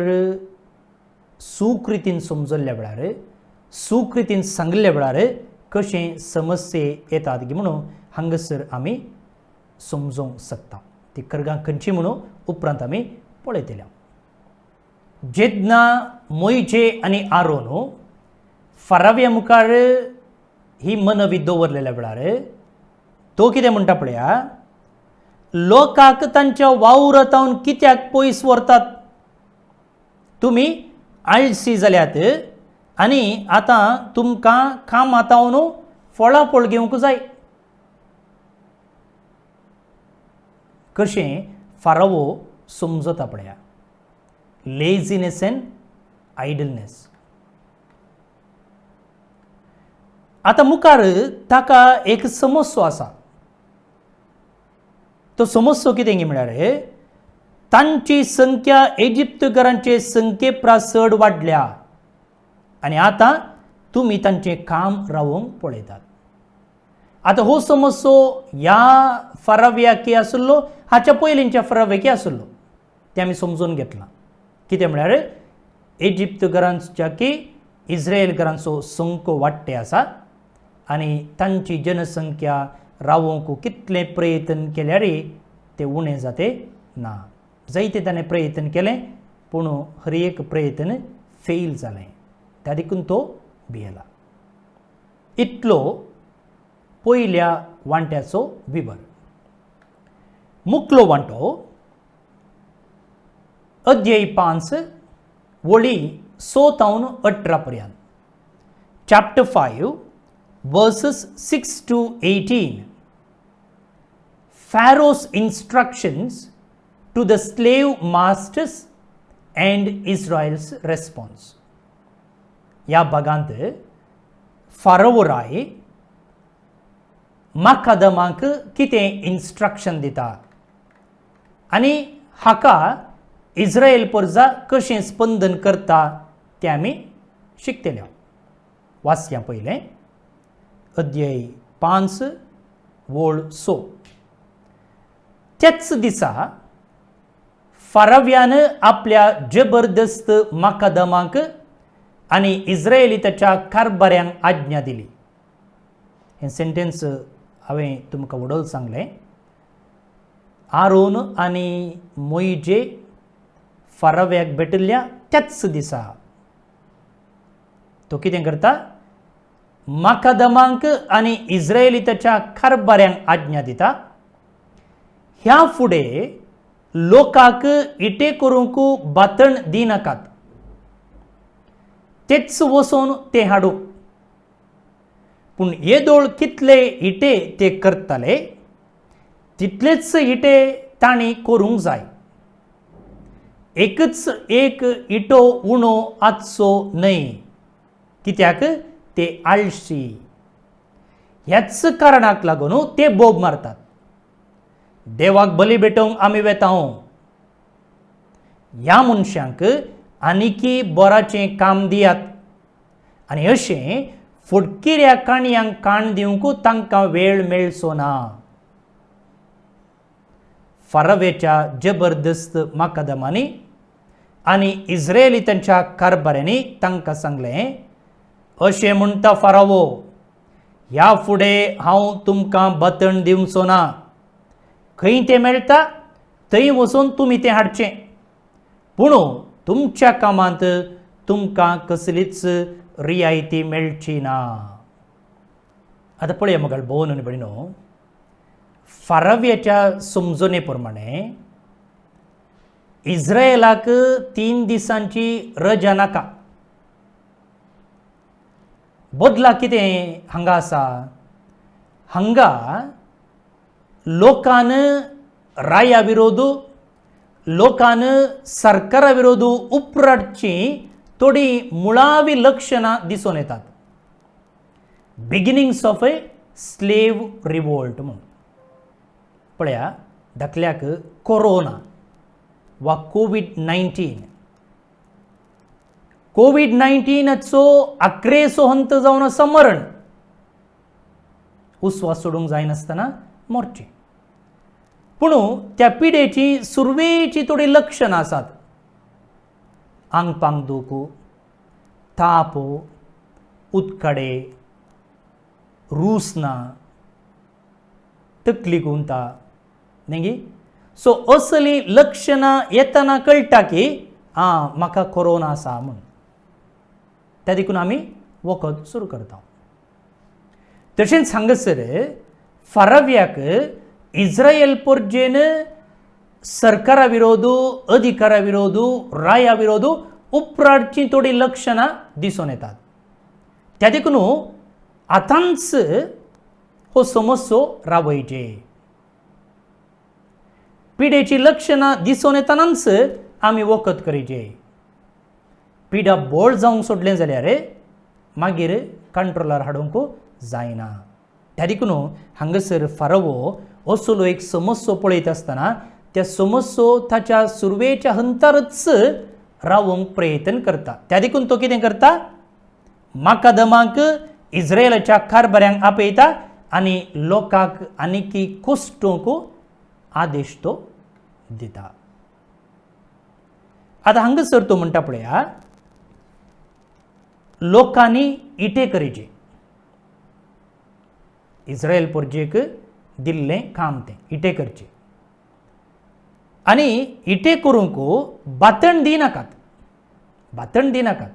Speaker 1: सुकृतीन समजल्ल्या वेळार सुकृतीन सांगल्ल्या वेळार कशें समस्ये येतात गे म्हणून हांगासर आमी समजूंक शकता ती खरगां खंयची म्हणून उपरांत आमी पळयतल्या जेन्ना मोइजे आनी आरोन फाराव्या मुखार ही मनवी दवरलेल्या वेळार तो कितें म्हणटा पळया लोकांक तांच्या वावरांतावन कित्याक पयस व्हरतात तुमी आळसी जाल्यात आनी आतां तुमकां कामांतावन फळाफळ घेवंक जाय कशें फारावो समजता पळया लेझीनेस एंड आयडलनेस आतां मुखार ताका एक समस्या आसा तो समस्या कितें गे म्हळ्यार तांची संख्या इजिप्तकारांचे संख्ये चड वाडल्या आनी आतां तुमी तांचें काम रावोवंक पळयतात आतां हो समस्या ह्या फाराव्याकी आसलो हाच्या पयलींच्या फाराव्याकी आसलो तें आमी समजून घेतलां कितें म्हळ्यार इजिप्तकारांच्या की इस्रायलकारांचो संख्यो वाडटे आसा आनी तांची जनसंख्या रावोवंक कितले प्रयत्न केल्यारय ते उणें जाते ना जायते ताणें प्रयत्न केलें पूण हर एक प्रयत्न फेल जालें त्या देखून तो भियेला इतलो पयल्या वांट्याचो विवर मुखलो वांटो अध्याय 5 वळी 6 तावन 18 पर्यंत chapter 5 verses 6 to 18 Pharaoh's instructions to the slave masters and Israel's response ह्या भागांत फाराओ राय माकादमांक कितें इन्स्ट्रक्शन दिता आनी हाका इस्रायल परजा कशें स्पंदन करता तें आमी शिकतले. वाचया पयलें अध्याय 5 वोळ 6. त्याच दिसा फाराव्यान आपल्या जबरदस्त माकादमांक आनी इस्रायेलीच्या कारभाऱ्यांक आज्ञा दिली. हें सेंटेन्स हांवें तुमकां वडोवन सांगलें. आरोन आनी मोइजे फाराव्याक भेटल्या त्याच दिसा तो कितें करता? माकादमांक आनी इस्रायेलीच्या कारभाऱ्यांक आज्ञा दिता. ह्या फुडें लोकांक इटे करूंक बातण दिनाकात. तेच वचोन ते हाडू. पूण येदोळ कितले इटे ते करतले तितलेच इटे तांणी करूंक जाय. एकच एक इटो उणो आचचो न्हय, कित्याक ते आळशी. ह्याच कारणाक लागून ते बोब मारतात. देवाक बली भेटोवंक आमी वेता. ह्या मनशांक आनिकी बोराचें काम दियात आनी अशें फुडकिऱ्या काणयांक काण दिवंक तांकां वेळ मेळचो ना. फारावेच्या जबरदस्त माकादमांनी आनी इस्रायेलीच्या कारभाऱ्यांनी तांकां सांगलें, अशें म्हणटा फारावो, ह्या फुडें हांव तुमकां बतण दिवचो ना. खंय तें मेळटा थंय वचून तुमी तें हाडचें, पूण तुमच्या कामांत तुमकां कसलीच रियायती मेळची ना. आतां पळया मगाळ भोवन आनी भयणो, फाराव्याच्या समजणे प्रमाणे इस्रायेलाक 3 दिसांची रजा नाका. बदला कितें हांगा आसा? हांगा लोकान राया विरोध, लोकान सरकारा विरोध उपराटची थोडी मुळावी लक्षणां दिसून येतात. Beginnings of a slave revolt म्हणून. पळया दाखल्याक कोरोना वा कोविड-19. कोविड-19चो 11सो हंत जावन आसा मरण. उस्वास सोडूंक जायनासतना मरचें. पूण त्या पिडेची सुरवेची थोडी लक्षणां आसात. आंग पांग दूख, ताप, उदकाडे, रूस ना, तकली गुंता न्ही. सो असली लक्षणां येतना कळटा की म्हाका कोरोना आसा म्हूण. त्या देखून आमी वखद सुरू करता. तशेंच हांगासर फाराव्याक इस्रायल परजेन सरकारा विरोध, अधिकारा विरोध, राया विरोध उपराटची थोडी लक्षणां दिसून येतात. त्या देखून आतांच हो समस्यो राबयचे. पिडेची लक्षणां दिसून येतानाच आमी वखद करचे. पिडा बोळ जावंक सोडलें जाल्यार मागीर कंट्रोलार हाडूंक जायना. त्या देखून हांगासर फारावो असलो एक समस्यो पळयत आसतना त्या समस्यो ताच्या सुरवेच्या हंतारच रावंक प्रयत्न करता. त्या देखून तो कितें करता? माकादमांक इस्रायेलाच्या कारभाऱ्यांक आपयता आनी लोकांक आनिकी कोसटूंक आदेश तो दिता. आतां हांगासर तो म्हणटा पळया, लोकांनी इटे करचे. इस्रायल परजेक दिल्लें काम तें इटे करचे आनी इटे करूंक बातण दिनाकात. बातण दिनाकात.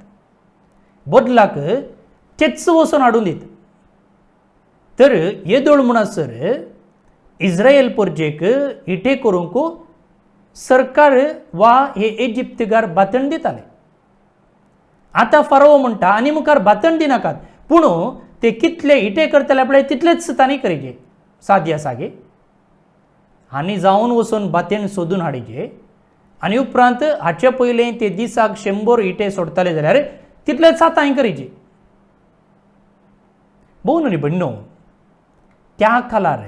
Speaker 1: बदलाक तेच वचून हाडून दित. तर येदोळ म्हणसर इस्रायल परजेक इटे करूंक सरकार वा हे इजिप्तगार बातण दिताले. आतां फारावो म्हणटा आनी मुखार बातण दिनाकात, पूण ते कितले इटे करतले पळय तितलेच तांणी करचे. सादी आसा गे. हांणी जावन वचून बातेन सोदून हाडचे आनी उपरांत हाचे पयलें ते दिसाक 100 इटे सोडताले जाल्यार तितलेच आतां करचे. भोवन आनी भयणो, त्या कालार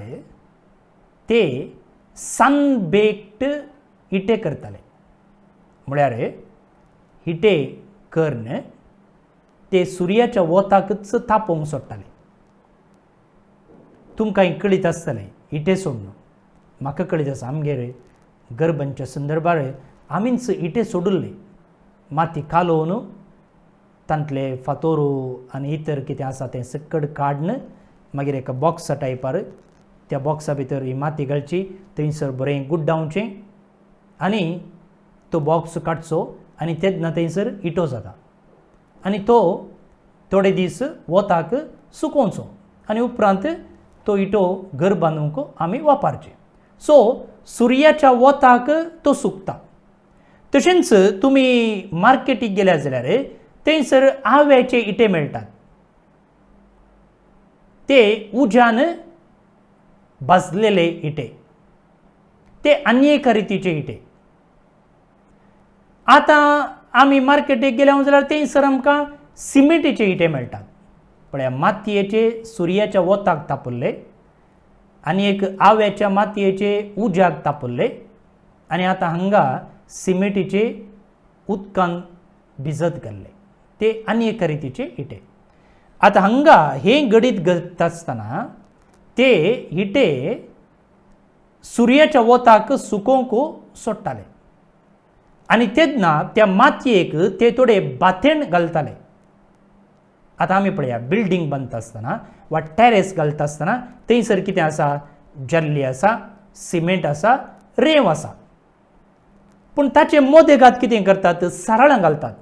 Speaker 1: ते सनबेक्ड इटे करताले म्हळ्यार इटे करून ते सुर्याच्या वोताकच तापोवंक सोडटाले तुमकां कळीत आसतलें इटे सोडून म्हाका कळीत आसा आमगेर गर्भांच्या संदर्भार आमीच इटे सोडिल्ले माती कालोवन तांतले फातोरू आनी इतर कितें आसा तें सकड काडून मागीर एका बॉक्सा टायपार त्या बॉक्सा भितर ही माती घालची थंयसर बरें गुड्डावचें आनी तो बॉक्स काडचो आनी तेन्ना थंयसर इटो जाता आनी तो थोडे दीस वताक सुकोवचो आनी उपरांत तो इटो घर बांदूंक आमी वापरचे सो सुर्याच्या वताक तो सुकता तशेंच तुमी मार्केटीक गेल्यार जाल्यार थंयसर आव्याचे इटे मेळटात ते उज्यान भाजलेले इटे ते आनी एका रितीचे इटे आतां आमी मार्केटीक गेल्या जाल्यार थंयसर आमकां सिमेंटीचे इटे मेळटात पळया मातयेचे सुर्याच्या वताक तापयल्ले आनी एक आव्याच्या मातयेचे उज्याक तापयल्ले आनी आतां हांगा सिमेंटीचे उदकान भिजत घाल्ले ते आनी एका रितीचे इटे आतां हांगा हे घडीत घडटा आसतना ते इटे सुर्याच्या वताक सुकोवंक सोडटाले आनी तेन्ना त्या मातयेक ते थोडे बाथेण घालताले आतां आमी पळया बिल्डींग बांदता आसतना वा टॅरेस घालता आसतना थंयसर कितें आसा जल्ली आसा सिमेंट आसा रेंव आसा पूण ताचे मदेगात कितें करतात सरळां घालतात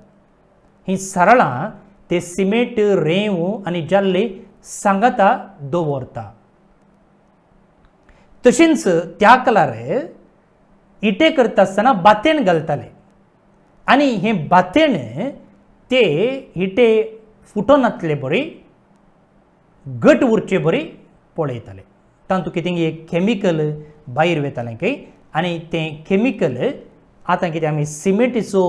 Speaker 1: ही सरळां ते सिमेंट रेंव आनी जल्ली सांगाता दवरता तशेंच त्या कालार इटे करता आसतना बाथेण घालताले आनी हे बाथेण ते इटे फुटोन नातले बरी घट उरचे बरी पळयताले तातूंत कितें एक केमिकल भायर वेतालें खंय आनी तें केमिकल आतां कितें आमी सिमेंटीचो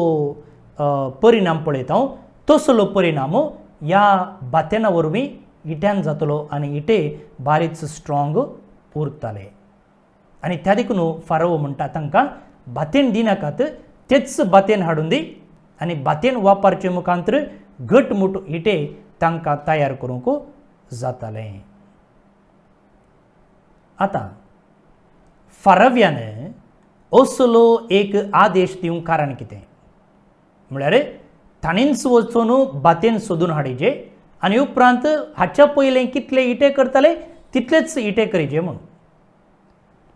Speaker 1: परिणाम पळयता तसलो परिणाम ह्या बाथेना वरवीं इट्यान जातलो आनी इटे बारीच स्ट्रॉंग उरताले आनी त्या देखून फाराव म्हणटा तांकां बाथेन दिनाकात तेच बाथेन हाडून दी आनी बाथेन वापरचे मुखांतर घटमूट इटे तांकां तयार करूंक जातालें आतां फाराव्यान असलो एक आदेश दिवंक कारण कितें म्हळ्यार ताणेंच वचून बाथेन सोदून हाडीचे आनी उपरांत हाच्या पयलें कितले इटे करताले तितलेच इटे करीचे म्हूण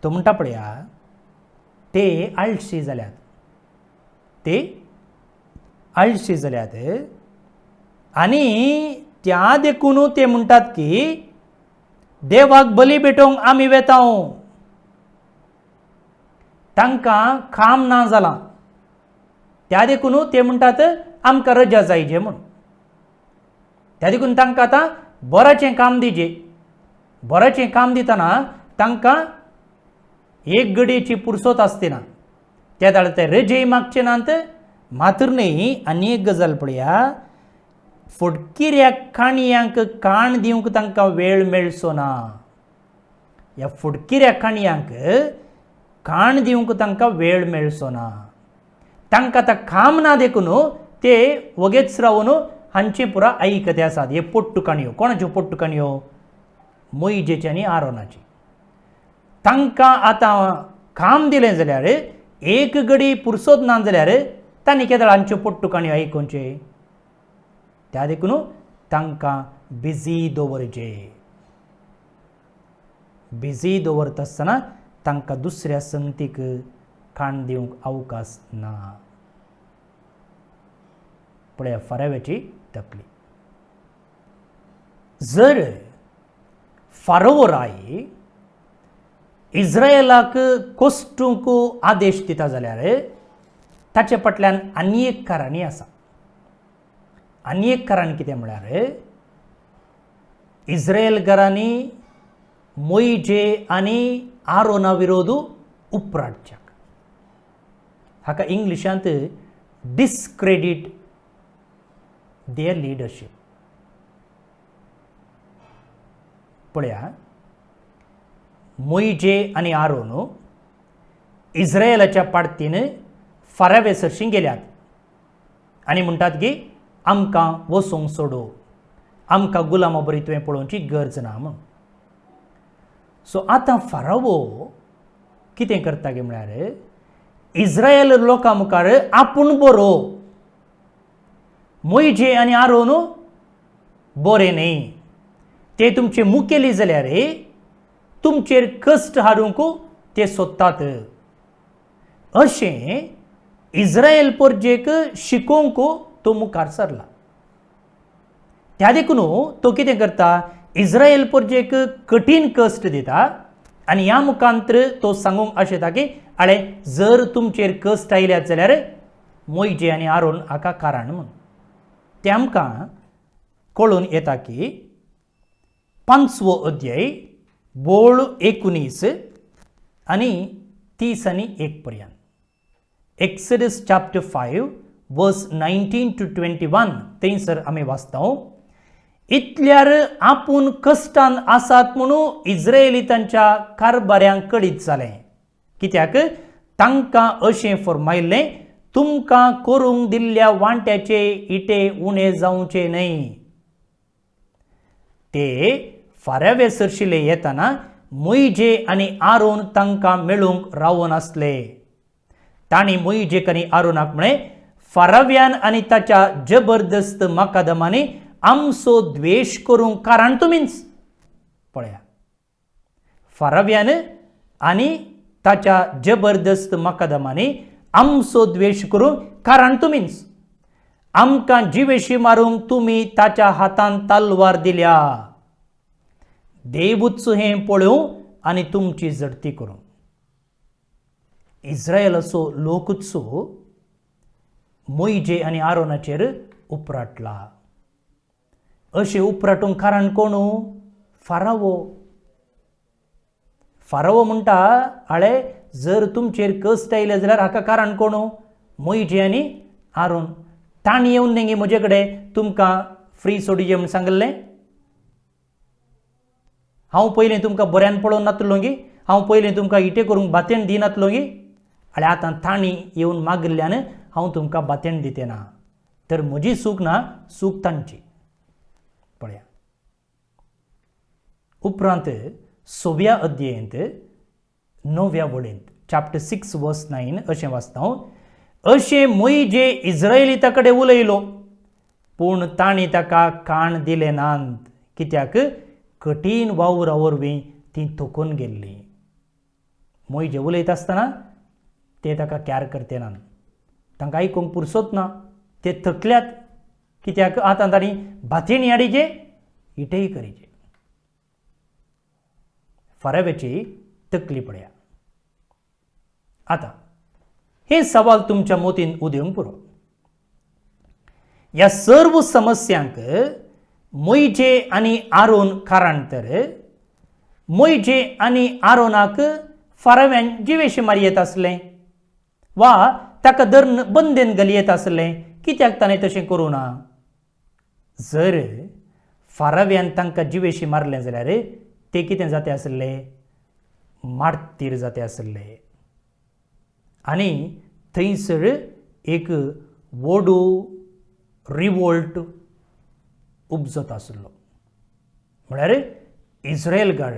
Speaker 1: तो म्हणटा पळया ते आळशी जाल्यात ते आळशी जाल्यात आनी त्या देखून ते म्हणटात की देवाक बली भेटोवंक आमी वेता तांकां काम ना जालां त्या देखून ते म्हणटात आमकां रजा जायचे म्हूण त्या देखून तांकां आतां बराचें काम दिजे बराचें काम दितना तांकां एक घडयेची पुरसोत आसतना त्या दाळ ते रजे मागचे नात मात्र न्ही आनी एक गजाल पळया फुडकिऱ्या काणयांक काण दिवंक तांकां वेळ मेळचो ना ह्या फुडकिऱ्या काणयांक काण दिवंक तांकां वेळ मेळचो ना तांकां आतां काम ना देखून ते वगेच रावन हांचे पुरा आयकते आसात हे पोट्टू काणयो कोणाच्यो पोट्टू काणयो मोइजेची आनी आरोनाची तांकां आतां काम दिलें जाल्यार एक घडी पुरसोद ना जाल्यार तांणी केदाळ हांच्यो पोट्टू काणयो आयकुचे त्या देखून तांकां बिजी दवरचे बिजी दवरता आसतना तांकां दुसऱ्या संगतीक काण दिवंक अवकाश ना पळया फाराव्याची तकली जर फारोव राय इस्रायलाक कोसटूंक आदेश दिता जाल्यार ताचे फाटल्यान आनी एक कारणी आसा आनी एक कारण कितें म्हळ्यार इस्रायलकारांनी मोइजे आनी आरोना विरोध उपराडच्याक हाका इंग्लिशांत डिस्क्रेडीट देयर लिडरशीप पळया मोइजे आनी आरोन इस्रायलाच्या पाडतीन फारावेसरशी गेल्यात आनी म्हणटात की आमकां वचोंक सोडो, आमकां गुलामा बरी तुवें पळोवची गरज ना म्हण. सो आतां फारावो कितें करता गे म्हळ्यार इस्रायल लोकां मुखार आपूण बरो, मोइजे आनी आरोन बरे न्ही, ते तुमचे मुखेली जाल्यार तुमचेर कश्ट हाडूंक ते सोदतात. अशें इस्रायल परजेक शिकोवंक तो मुखार सरला. त्या देखून तो कितें करता, इस्रायल परजेक कठीण कश्ट दिता आनी ह्या मुखांतर तो सांगूंक आशेता की आळे जर तुमचेर कश्ट आयल्यात जाल्यार मोइजे आनी आरोन हाका कारण म्हूण. ते आमकां कळून येता की 5वो अध्याय बोळ 19 आनी 30 आनी 1 पर्यंत. एक्सोडस चॅप्टर 5 वर्स 19 to 21 थंयसर आमी वाचता. इतल्यार आपूण कश्टान आसात म्हणून इस्रायली तांच्या कारभाऱ्यांक कळीत जालें, कित्याक तांकां अशें फर्मायल्लें, तुमकां करूंक दिल्ल्या वांट्याचे इटे उणे जावचे न्हय. ते फारावेसरशिले येतना मोइजे आनी आरोन तांकां मेळूंक रावोन आसले. तांणी मोइजेक आनी आरोनाक म्हळें, फाराव्यान आनी ताच्या जबरदस्त मकादमांनी आमचो द्वेश करूंक कारण तुमीच. पळया, फाराव्यान आनी ताच्या जबरदस्त मकादमांनी आमचो द्वेश करूंक कारण तुमीच. आमकां जिवेशी मारूंक तुमी ताच्या हातान तलवार दिल्या. देवूच हें पळोवं आनी तुमची जडती करूं. इस्रायलाचो लोकूच मोइजे आनी आरोनाचेर उपराटला. अशें उपराटूंक कारण कोण? फारावो. फारावो म्हणटा, आळे जर तुमचेर कश्ट आयले जाल्यार हाका कारण कोण? मोइजे आनी आरोन. ताणी येवन नेंगे म्हजे कडेन तुमकां फ्री सोडिचें म्हूण सांगलें. हांव पयलीं तुमकां बऱ्यान पळोवन नातलो गी, हांव पयलीं तुमकां इटे करूंक बातेण दिनातलो गी, आनी आतां ताणी येवन मागिल्ल्यान हांव तुमकां बातेण दिते ना. तर म्हजी चूक ना, चूक तांची. पळया, उपरांत 6व्या अध्यायांत 9व्या वळेंत चॅप्टर 6 वर्स 9 अशें वाचता. अशें मोइजे इस्रायलिता कडेन उलयलो, पूण तांणी ताका कान दिले नात, कित्याक कठीण वावरा वरवीं ती थकून गेल्ली. मोइजे उलयता आसतना ते ताका कॅर करते नात, तांकां आयकूंक पुरसोत ना, ते थकल्यात, कित्याक आतां तांणी बातेणी हाडिचे, इटेय करीचे. फाराव्याची तकली पळया. आतां हे सवाल तुमच्या मोतीन उदेवंक पुरो. ह्या सर्व समस्यांक मोइजे आनी आरोन कारण तर मोइजे आनी आरोनाक फाराव्यान जिवेशी मारी येत आसलें वा ताका धरून बंदेन घाली येत आसलें, कित्याक ताणें तशें करूं ना? जर फाराव्यान तांकां जिवेशी मारलें जाल्यार ते कितें जाते आसले? मार्तीर जाते आसले. आनी थंयसर एक व्हडू रिवोल्ट उपजत आसलो. म्हळ्यार इस्रायलकार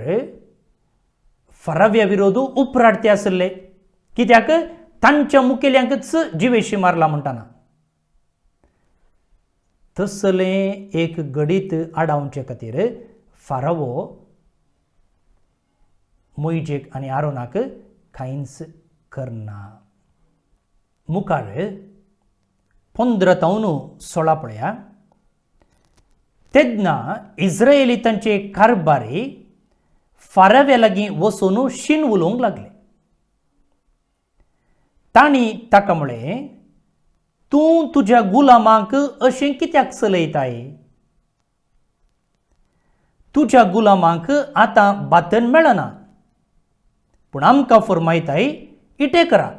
Speaker 1: फाराव्या विरोध उपराडते आसले, कित्याक तांच्या मुखेल्यांकच जिवेशी मारला म्हणटाना. तसलें एक घडीत आडावचे खातीर फारावो मोइजेक आनी आरोनाक कांयच करना. मुखार 15-16 पळया. तेन्ना इस्रायली तांचे कारभारी फाराव्या लागीं वचून शीन उलोवंक लागले. तांणी ताका म्हळें, तूं तुज्या गुलामांक अशें कित्याक चलयताय? तुज्या गुलामांक आतां बातन मेळना, पूण आमकां फरमायताय इटे करा.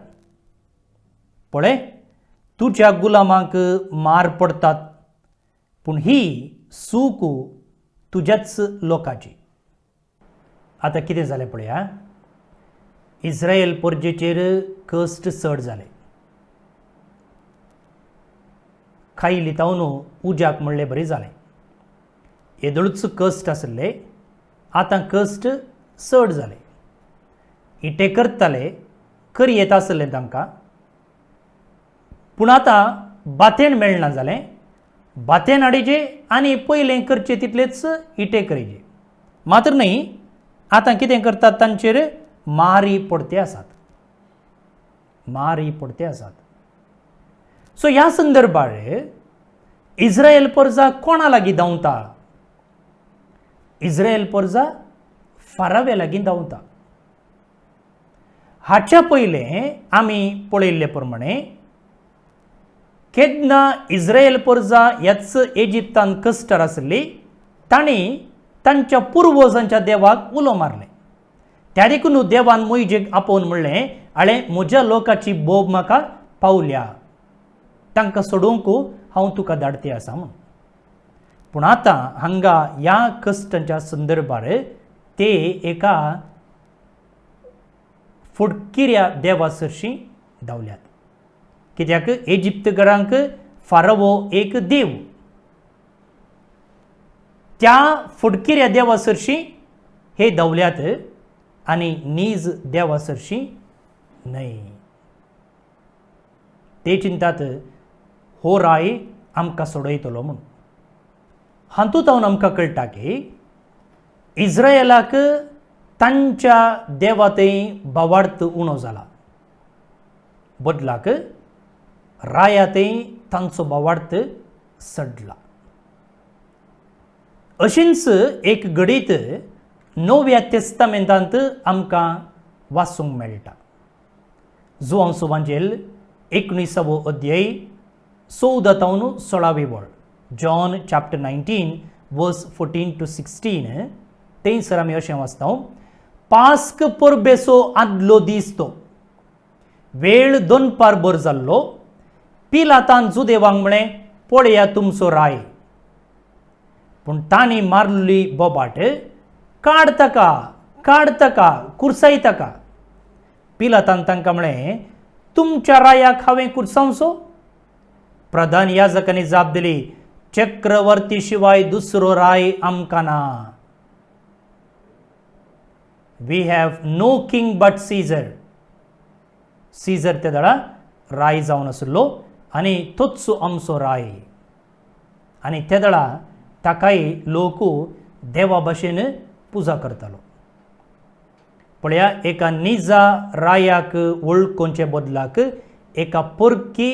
Speaker 1: पळय, तुज्या गुलामांक मार पडटात, पूण ही सूक तुज्याच लोकाची. आता कितें जालें पळया, इस्रायल परजेचेर कस्ट चड जाले. खाई लितावन उज्याक म्हणलें बरें जालें. येदळूच कस्ट आसले, आतां कस्ट चड जाले. इटे करताले, करी येता आसलें तांकां, पूण आतां बातेन मेळना जालें. बातेन हाडीचे आनी पयलें करचें तितलेच इटे करीचे. मात्र न्ही, आतां कितें करतात, तांचेर मारी पडते आसात. मारी पडते आसात. सो ह्या संदर्भार इस्रायल परजा कोणा लागीं धांवता? इस्रायल परजा फारावे लागीं धांवता. हाच्या पयलें आमी पळयल्ले प्रमाणे केन्ना इस्रायल परजा ह्याच इजिप्तान कस्टार आसली, तांणी तांच्या पुर्वजांच्या देवाक उलो मारले. त्या देखून देवान मोइजेक आपोवन म्हणलें, आळे म्हज्या लोकाची बोब म्हाका पावल्या, तांकां सोडूंक हांव तुका धाडते आसा म्हूण. पूण आतां हांगा ह्या कश्टांच्या संदर्भार ते एका फुडकिऱ्या देवा सरशी धांवल्यात. कित्याक इजिप्तकारांक फारावो एक देव, त्या फुडकिऱ्या देवा सरशी हे धांवल्यात आनी नीज देवा सरशी न्हय. ते चिंतात हो राय आमकां सोडयतलो म्हूण. हातूंत आमकां कळटा की इस्रायलाक तांच्या देवातय भावार्थ उणो जाला, बदलाक रायातय तांचो भावार्थ सडला. अशींच एक घडीत नव्या तेस्तामेंतांत आमकां वाचूंक मेळटा. जुआंव सुवांजेल 19 अध्याय 14 ते 16 वळ. जॉन चॅप्टर 19 वर्स 14 to 16. थंयसर आमी अशें वाचता, पास्क परबेचो आदलो दीस तो, वेळ दनपार भर जाल्लो. पिलातान जुदेवांक म्हळें, पळया तुमचो राय. पूण तांणी मारलेली बोबाट, काड ताका, काड ताका, कुरसाय ताका. पिलातान तांकां म्हळें, तुमच्या रायाक हांवें कुरसावचो? प्रधान याजकांनी जाप दिली, चक्रवर्ती शिवाय दुसरो राय आमकां ना. We have no king but Caesar. Caesar त्या वेळा राय जावन आसलो आनी तोच आमचो राय. आनी त्या वेळा ताकाय लोक देवा भाशेन पुजा करतालो. पळया, एका निजा रायाक वळखोवचे बदलाक एका परकी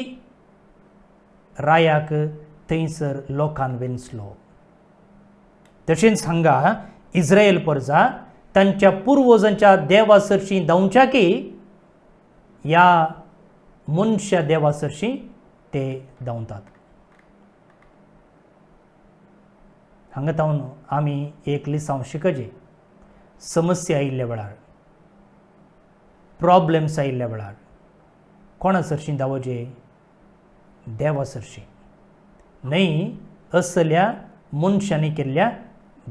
Speaker 1: रायाक थंयसर लोकान वेंचलो. तशेंच हांगा इस्रायल परजा तांच्या पुर्वजांच्या देवा सरशी धांवच्या की ह्या मनशा देवा सरशी ते धांवतात. हांगा तावन आमी एक लिसांव शिकचे, समस्या आयिल्ल्या वेळार, प्रॉब्लेम्स आयिल्ल्या वेळार कोणा सरशी धांवचे? देवा सरशी, न्हय असल्या मनशांनी केल्ल्या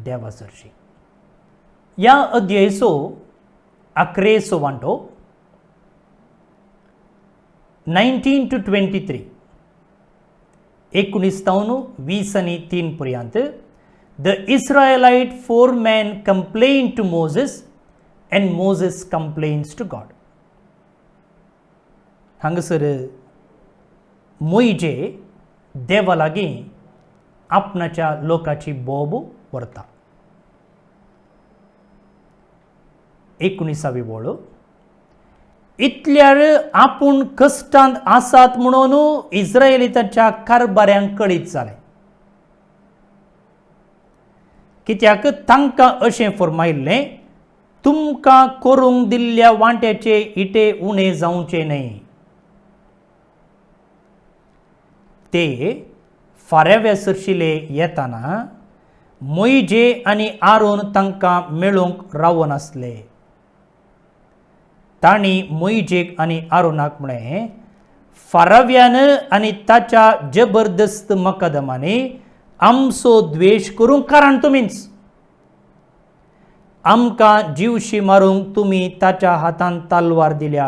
Speaker 1: देवा सरशी. ह्या अध्यायचो 11 वांटो 19 to 23, 19 तावन 20 पर्यंत. The Israelite 4 men complained to Moses and Moses complains to God. हांगासर मोइजे देवा लागीं आपणाच्या लोकाची बोब व्हरता. 19 वळ. इतल्यार आपूण कश्टांत आसात म्हणून इस्रायेलीतांच्या कारभाऱ्यांक कळीत जालें. कित्याक तांकां अशें फरमायिल्लें, तुमकां करूंक दिल्ल्या वांट्याचे इटे उणे जावचे न्हय. ते फाराव्या सरशिले येताना मोइजे आनी आरोन तांकां मेळूंक रावोन आसले. तांणी मोइजेक आनी आरोनाक म्हळें, फाराव्यान आनी ताच्या जबरदस्त मकदमांनी आमचो द्वेश करूंक कारण तुमीच. आमकां जीवशी मारूंक तुमी ताच्या हातांत तलवार दिल्या.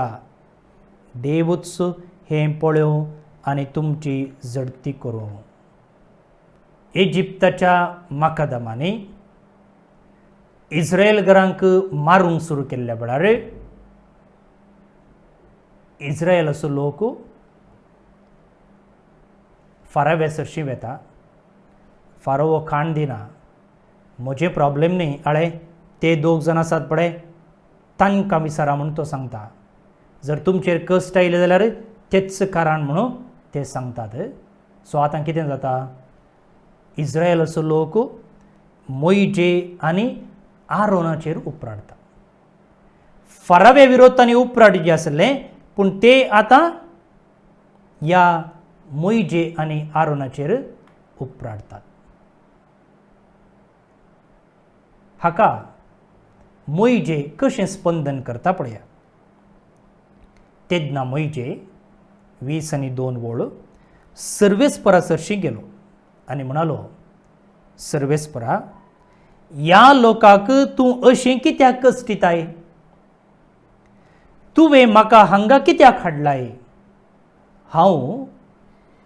Speaker 1: देवूच हें पळोवं आनी तुमची जडती करूं. इजिप्ताच्या माकादामांनी इस्रायेलकारांक मारूंक सुरू केल्ल्या वेळार इस्रायल असो लोक फारावेसरशी वेता. फारो हो खाण दिना. म्हजे प्रॉब्लेम न्ही आळे ते दोग जाण आसात पळय तांकां विचारा म्हणून तो सांगता. जर तुमचेर कश्ट आयले जाल्यार तेच कारण म्हणून ते सांगतात. सो आतां कितें जाता, इस्रायल असो लोक मोइजे आनी आरोनाचेर उपराडता. फारावे विरोध तांणी उपराडिल्लें आसलें, पूण ते आतां ह्या मोइजे आनी आरोनाचेर उपराडतात. हाका मोइजे कशें स्पंदन करता पळया. तेन्ना मोइजे 20:2 वळ सर्वेस्परासरशी गेलो आनी म्हणालो, सर्वेस्परा, ह्या लोकांक तूं अशें कित्याक कश्टिताय? तुवें म्हाका हांगा कित्याक हाडलाय? हांव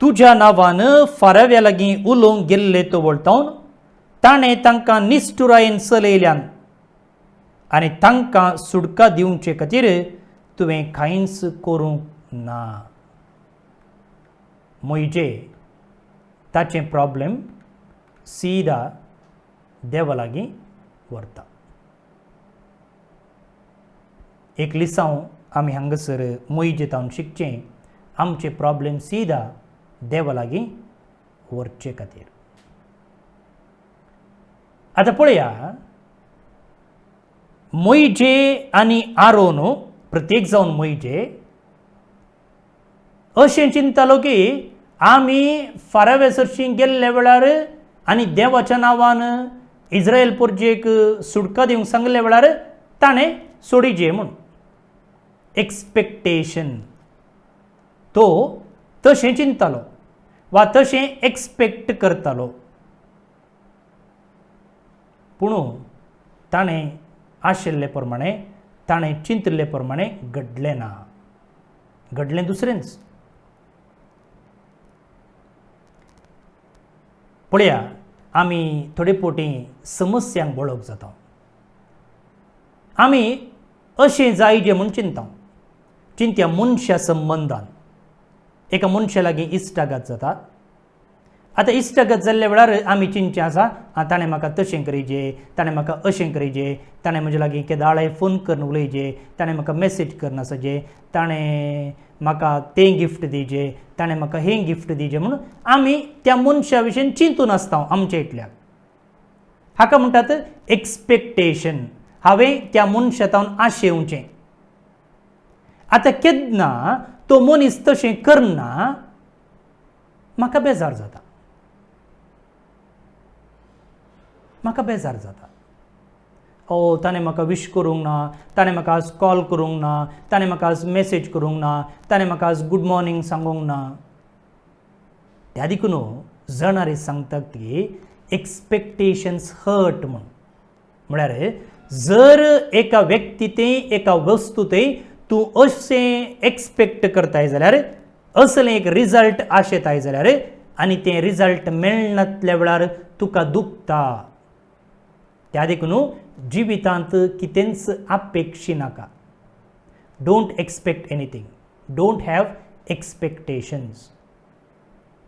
Speaker 1: तुज्या नांवान फाराव्या लागीं उलोवंक गेल्ले तो वळटावन ताणें तांकां निश्ठुरायेन चलयल्यान आनी तांकां सुडका दिवचे खातीर तुवें कांयच करूंक ना. मोइजे ताचें प्रॉब्लेम सीदा देवा लागीं व्हरता. एक लिसांव आमी हांगासर मोइजे तावन शिकचें आमचे प्रॉब्लेम सीदा देवा लागीं व्हरचे खातीर. आतां पळया, मोइजे आनी आरोन प्रत्येक जावन मोइजे अशें चिंततालो की आमी फारावेसरशी गेल्ल्या वेळार आनी देवाच्या नांवान इस्रायल परजेक सुडका दिवंक सांगल्या वेळार ताणें सोडिजे म्हूण एक्सपेक्टेशन. तो तशें चिंततालो वा तशें एक्सपेक्ट करतालो, पूण ताणें आशिल्ले प्रमाणे ताणें चिंतले प्रमाणे घडलें ना. घडलें दुसरेंच. पळया, आमी थोडे फावटी समस्यांक वळख जाता. आमी अशें जायजे म्हूण चिंत्या मनशा संबंदान एका मनशा लागीं इश्टाघात जाता. आतां इश्टाघात जाल्ल्या वेळार आमी चिंतचें आसा, ताणें म्हाका तशें करीजे, ताणें म्हाका अशें करीजे, ताणें म्हजे लागीं केदाळे फोन करून उलयजे, ताणें म्हाका मॅसेज करनासजे, ताणें म्हाका तें गिफ्ट दिजे, ताणें म्हाका हें गिफ्ट दिजें म्हणून आमी त्या मनशा विशीं चिंतून आसता आमच्या इतल्याक. हाका म्हणटात एक्सपेक्टेशन. हांवें त्या मनशातावन आशेवचें. आतां केन्ना तो मनीस तशें करना म्हाका बेजार जाता. म्हाका बेजार जाता. ताणें म्हाका विश करूंक ना, ताणें म्हाका आज कॉल करूंक ना, ताणें म्हाका आज मॅसेज करूंक ना, ताणें म्हाका आज गूड मॉर्निंग सांगूंक ना. त्या देखून जाणारे सांगतात की एक्सपेक्टेशन्स हर्ट म्हणून. म्हळ्यार जर एका व्यक्तीतय एका वस्तूतय तूं अशें एक्सपेक्ट करताय जाल्यार, असलें एक रिजल्ट आशेताय जाल्यार आनी तें रिजल्ट मेळनातल्या वेळार तुका दुखता. त्या देखून जिवितांत कितेंच अपेक्षी नाका. Don't expect anything. Don't have expectations.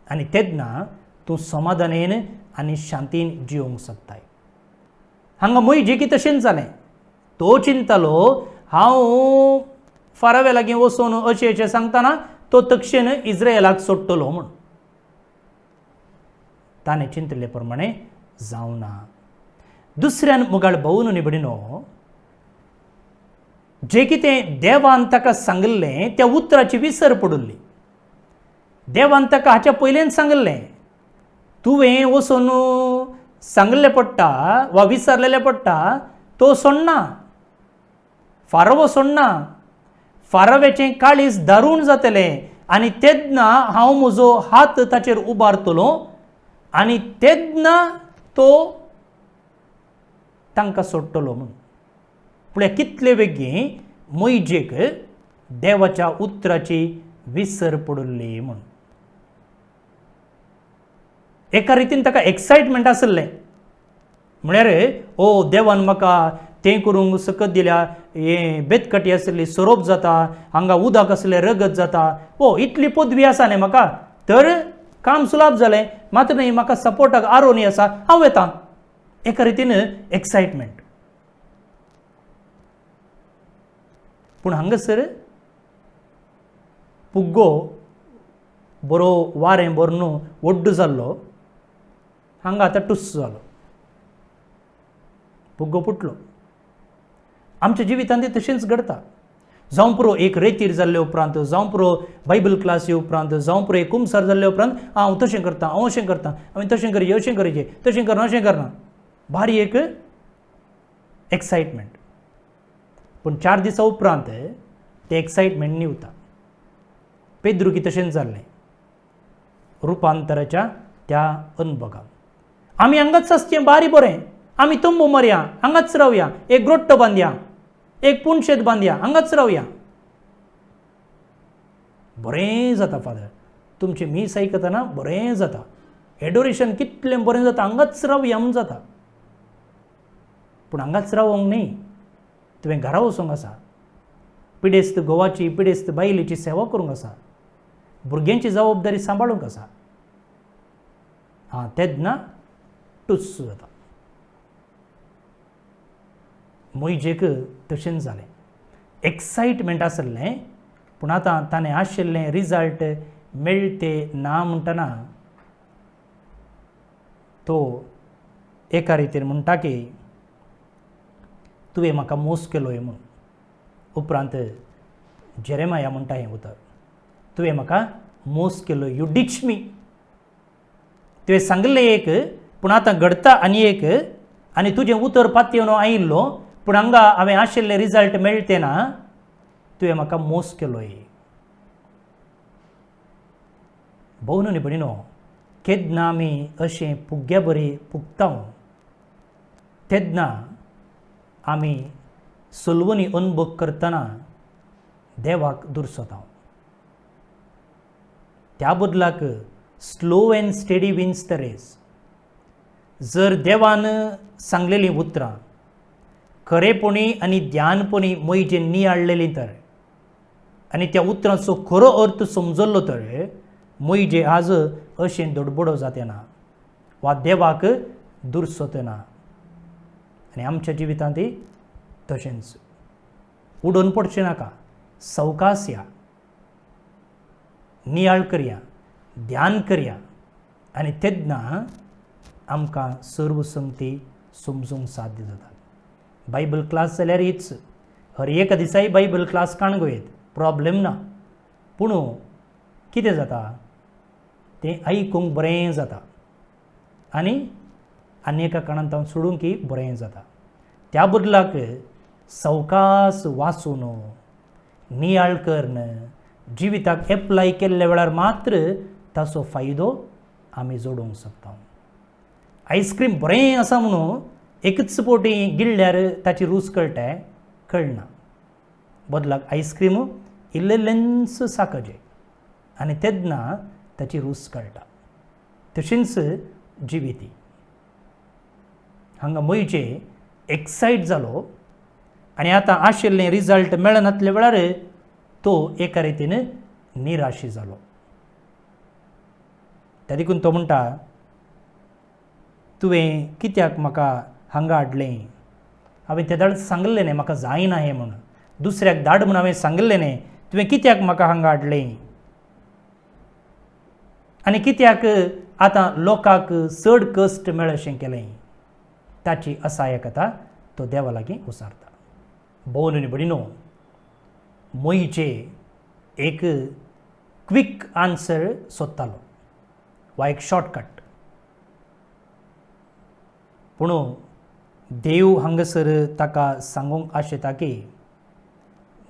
Speaker 1: आनी तेन्ना तूं समाधानेन आनी शांतीन जिवंक शकताय. हांगा मोइजेकी तशेंच जालें. तो चिंततालो हांव फाराव्या लागीं वचून अशें अशें सांगतना तो तक्षेन इस्रायलाक सोडटलो म्हूण. ताणें चिंतले प्रमाणे जावना. दुसऱ्यान मुगाळ भोवून निबडिनो जें कितें देवान ताका सांगलें त्या उतराची विसर पडुल्ली. देवान ताका हाच्या पयलें सांगलें, तुवें वचून सांगलें पडटा वा विसरलेलें पडटा, तो सोडना, फारावो सोडना. फाराव्याचें काळीज दारूण जातलें आनी तेन्ना हांव म्हजो हात ताचेर उबारतलो आनी तेन्ना तो तांकां सोडटलो म्हूण. पुढे कितले वेगळी मोइजेक देवाच्या उतराची विसर पडली म्हणून. एका रितीन ताका एक्साइटमेंट आसलें म्हळ्यार ओ देवान म्हाका तें करूंक सकत दिल्या, हें बेतकटी आसली सोरोप जाता, हांगा उदक असलें रगत जाता, ओ इतली पदवी आसा न्ही म्हाका, तर काम सुलाभ जालें, मात्र न्ही म्हाका सपोर्टाक आरोनी आसा, हांव येतां. एका रितीन एक्साइटमेंट. पूण हांगासर पुग्गो बरो वारें बरो न्हू वड्ड जाल्लो, हांगा आतां टुस्स जालो, पुग्गो फुटलो. आमच्या जिवितांत तशेंच घडटा. जावं पुरो एक रेतीर जाल्ले उपरांत, जावं पुरो बायबल क्लासी उपरांत, जावं पुरो एक कुमसार जाल्ले उपरांत हांव तशें करतां, हांव अशें करतां, हांवें तशें करचें, अशें करचें, तशें करना, अशें करना. भारी एक एक्साइटमेंट. पूण 4 दिसां उपरांत तें एक्साइटमेंट निवता. पेद्रुकी तशेंच जाल्लें रुपांतराच्या त्या अनुभवाक. आमी हांगाच आसचें बारी बरें, आमी तंबू मारया, हांगाच रावया, एक ग्रोट्ट बांदया, एक पुणशेत बांदया, हांगाच रावया. बरें जाता फादर, तुमचें मीस आयकतना बरें जाता, एडोरेशन कितलें बरें जाता, हांगाच रावया म्हूण जाता. पूण हांगाच रावोंक न्ही, तुवें घरा वचोंक आसा, पिडेस्त घोवाची पिडेस्त बायलेची सेवा करूंक आसा, भुरग्यांची जबाबदारी सांबाळूंक आसा. तेन्ना टुस्स जाता. मोइजेक तशेंच जालें. एक्साइटमेंट आसलें, पूण आतां ताणें आशिल्लें रिजल्ट मेळटे ना म्हणटना तो एका रितीन म्हणटा की तुवें म्हाका मोस केलोय म्हूण. उपरांत जेरेमाया म्हणटा हें उतर, तुवें म्हाका मोस केलो, यू डिच मी. तुवें सांगलें एक, पूण आतां घडता आनी एक, आनी तुजें उतर पातयेवन आयिल्लो, पूण हांगा हांवें आशिल्लें रिजल्ट मेळटे ना, तुवें म्हाका मोस केलोय. भोव न्ही भयणीनो, केन्ना आमी अशें पुग्ग्या बरी पुगता तेन्ना आमी सुलवणी अनुभव करतना देवाक दुर्सोता. त्या बदलाक slow and steady wins the race. जर देवान सांगलेलीं उतरां खरेपणी आनी ध्यानपणी मोइजेन नियाळलेलीं तर, आनी त्या उतरांचो खरो अर्थ समजल्लो तर, मोइजे आज अशें धडबडो जाते ना वा देवाक दुर्सोते ना. आनी आमच्या जिवितांतय तशेंच. उडोवन पडचें नाका, सवकास या, नियाळ करया, ध्यान करया, आनी तेन्ना आमकां सर्व संगती समजूंक साध्य जाता. बायबल क्लास जाल्यार हीच, हर एका दिसाय बायबल क्लास काणगोयेत, प्रॉब्लेम ना. पूण कितें जाता तें आयकूंक बरें जाता, आनी एका कारणांत हांव सोडूंक बरें जाता. त्या बदलाक सवकास वाचून नियाळ करून जिविताक एप्लाय केल्ल्या वेळार मात्र ताचो फायदो आमी जोडूंक शकता. आयस्क्रीम बरें आसा म्हणून एकच पोटी गिळ्ळ्यार ताची रूच कळटा, कळना. बदलाक आयस्क्रीम इल्लेंच साकजें, आनी तेन्ना ताची रूच कळटा. तशेंच जिविती. हांगा मोइजे एक्सायट जालो, आनी आतां आशिल्लें रिजल्ट मेळनातल्या वेळार तो एका रितीन निराशी जालो. त्या देखून तो म्हणटा, तुवें कित्याक म्हाका हांगा हाडलें? हांवें त्या दाड सांगलें न्ही म्हाका जायना हें म्हणून, दुसऱ्याक धाड म्हणून हांवें सांगलें न्ही, तुवें कित्याक म्हाका हांगा हाडलें? आनी कित्याक आतां लोकांक चड कश्ट मेळशें केलें? ताची असायकता तो देवा लागीं उसारता. भोव न्ही भयणीनो, मोइजे एक क्विक आन्सर सोदतालो वा एक शॉर्टकट. पूण देव हांगासर ताका सांगूंक आशेता की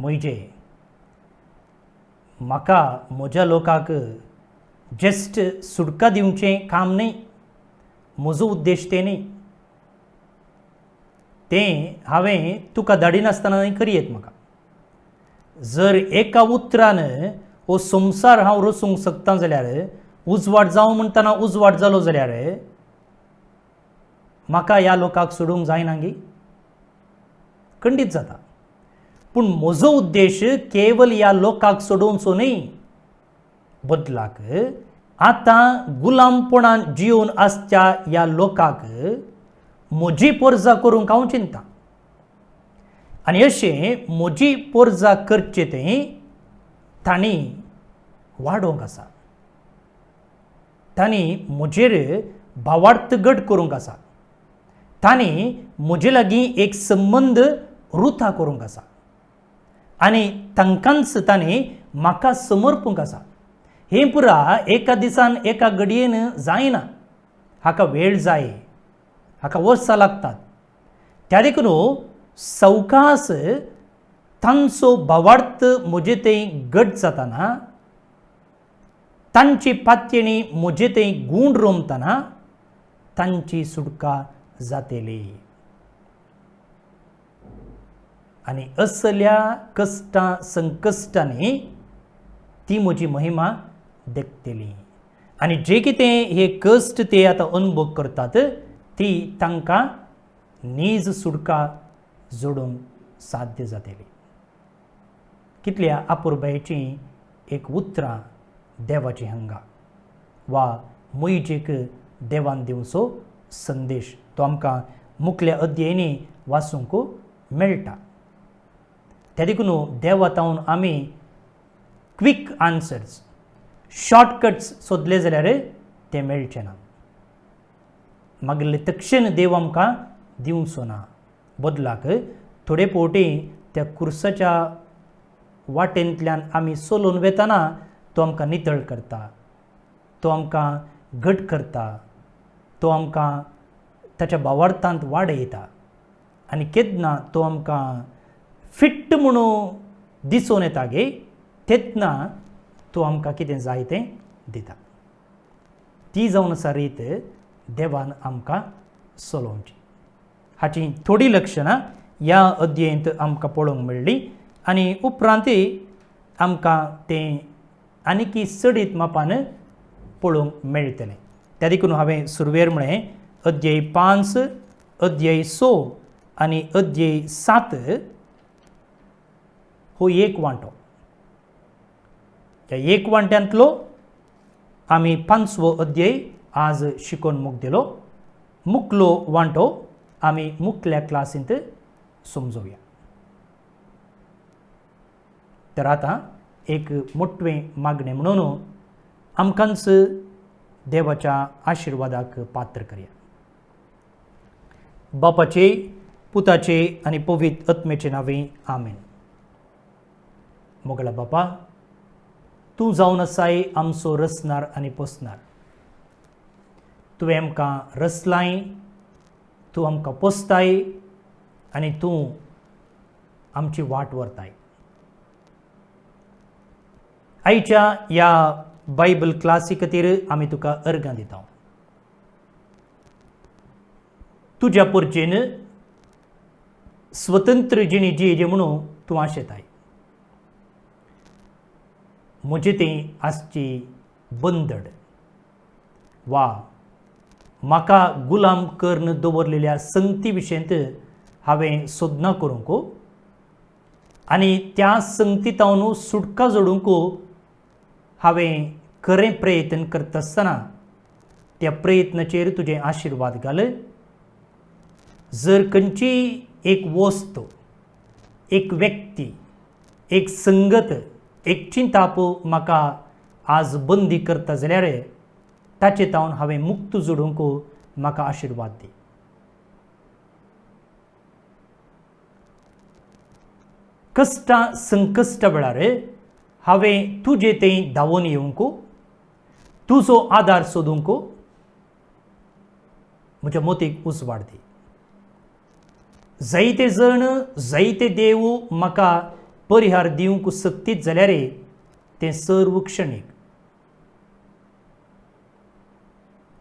Speaker 1: मोइजे, म्हाका म्हज्या लोकांक जस्ट सुटका दिवचें काम न्ही, म्हजो उद्देश तें न्ही. तें हांवें तुका धाडिनासतना करियेत म्हाका. जर एका उतरान हो संवसार हांव रचूंक शकता जाल्यार, उजवाड जावं म्हणटना उजवाड जालो जाल्यार म्हाका ह्या लोकांक सोडूंक जायना गी? खंडीत जाता. पूण म्हजो उद्देश केवल ह्या लोकांक सोडोवचो न्ही, बदलाक आतां गुलामपणान जिवन आसच्या ह्या लोकांक म्हजी पर्जा करूंक हांव चिंता. आनी अशें म्हजी पर्जा करचें तें तांणी वाडोवंक आसा. तांणी म्हजेर भावार्थ घट करूंक आसा. तांणी म्हजे लागीं एक संबंद रुथा करूंक आसा. आनी तांकांच तांणी म्हाका समर्पूंक आसा. हें पुरा एका दिसान एका घडयेन जायना. हाका वेळ जाय, हाका वर्सां लागतात. त्या देखून सवकास तांचो भावार्थ म्हजे थंय घट जाताना, तांची पातयेणी म्हजे थंय गूण रोमतना तांची सुटका जातली. आनी असल्या कश्टां संकश्टांनी ती म्हजी महिमा देखतली. आनी जे कितें हे कश्ट ते आतां अनुभव करतात, ती तांकां नीज सुटका जोडूंक साध्य जातली. कितल्या अपुरबायेची एक उतरां देवाची हांगा वा मोईजेक देवान दिवचो संदेश तो आमकां मुखल्या अध्यायनी वाचूंक मेळटा. त्या देखून देवातावन आमी क्विक आन्सर्स, शॉर्टकट्स सोदले जाल्यार ते मेळचे ना. मागले तक्षण देव आमकां दिवचो ना. बदलाक थोडे फावटी त्या कुर्साच्या वाटेंतल्यान आमी चलून वेतना तो आमकां नितळ करता, तो आमकां घट करता, तो आमकां ताच्या भावार्थांत वाडयता. आनी केन्ना तो आमकां फिट्ट म्हणून दिसून येता गे, तेन्ना तो आमकां कितें जाय तें दिता. ती जावन आसा रीत देवान आमकां चलोवची. हाची थोडी लक्षणां ह्या अध्यायांत आमकां पळोवंक मेळ्ळी. आनी उपरांत आमकां तें आनीक चडीत मापान पळोवंक मेळटलें. त्या देखून हांवें सुरवेर म्हळें अध्याय 5, अध्याय 6 आनी अध्याय 7 हो एक वांटो. ह्या एक वांट्यांतलो आमी 5वो अध्याय आज शिकोवन मुकदिलो. मुखलो वांटो आमी मुखल्या क्लासींत समजोवया. तर आतां एक मोठवें मागणें म्हणून आमकांच देवाच्या आशिर्वादाक पात्र करया. बापाचे, पुताचे आनी पवित्र आत्मेचे नांवे आमेन. मोगला बापा, तूं जावन आसाय आमचो रचणार आनी पोसणार. तुवें आमकां रचलाय, तूं आमकां पोसताय आनी तूं आमची वाट व्हरताय. आयच्या ह्या बायबल क्लासी खातीर आमी तुका अर्गां दिता. तुज्या परचेन स्वतंत्र जिणी जियेजे म्हणून तूं आशेताय. म्हजे तें आसची बंदड वा म्हाका गुलाम करून दवरलेल्या संगती विशयंत हांवें सोदना करूंक आनी त्या संगतीतावन सुटका जोडूंक हांवें खरें प्रयत्न करता आसतना त्या प्रयत्नाचेर तुजें आशिर्वाद घाल. जर खंयची एक वस्त, एक व्यक्ती, एक संगत, एक चिंताप म्हाका आज बंदी करता जाल्यार ताचे तावन हांवें मुक्त जोडूंक म्हाका आशिर्वाद दी. कश्टां संकश्टा वेळार हांवें तुजे थंय धांवून येवंक, तुजो आदार सोदूंक म्हज्या मतीक उजवाड दी. जायते जण, जायते देव म्हाका परिहार दिवंक सक्तीत जाल्यार तें सर्व क्षणीक.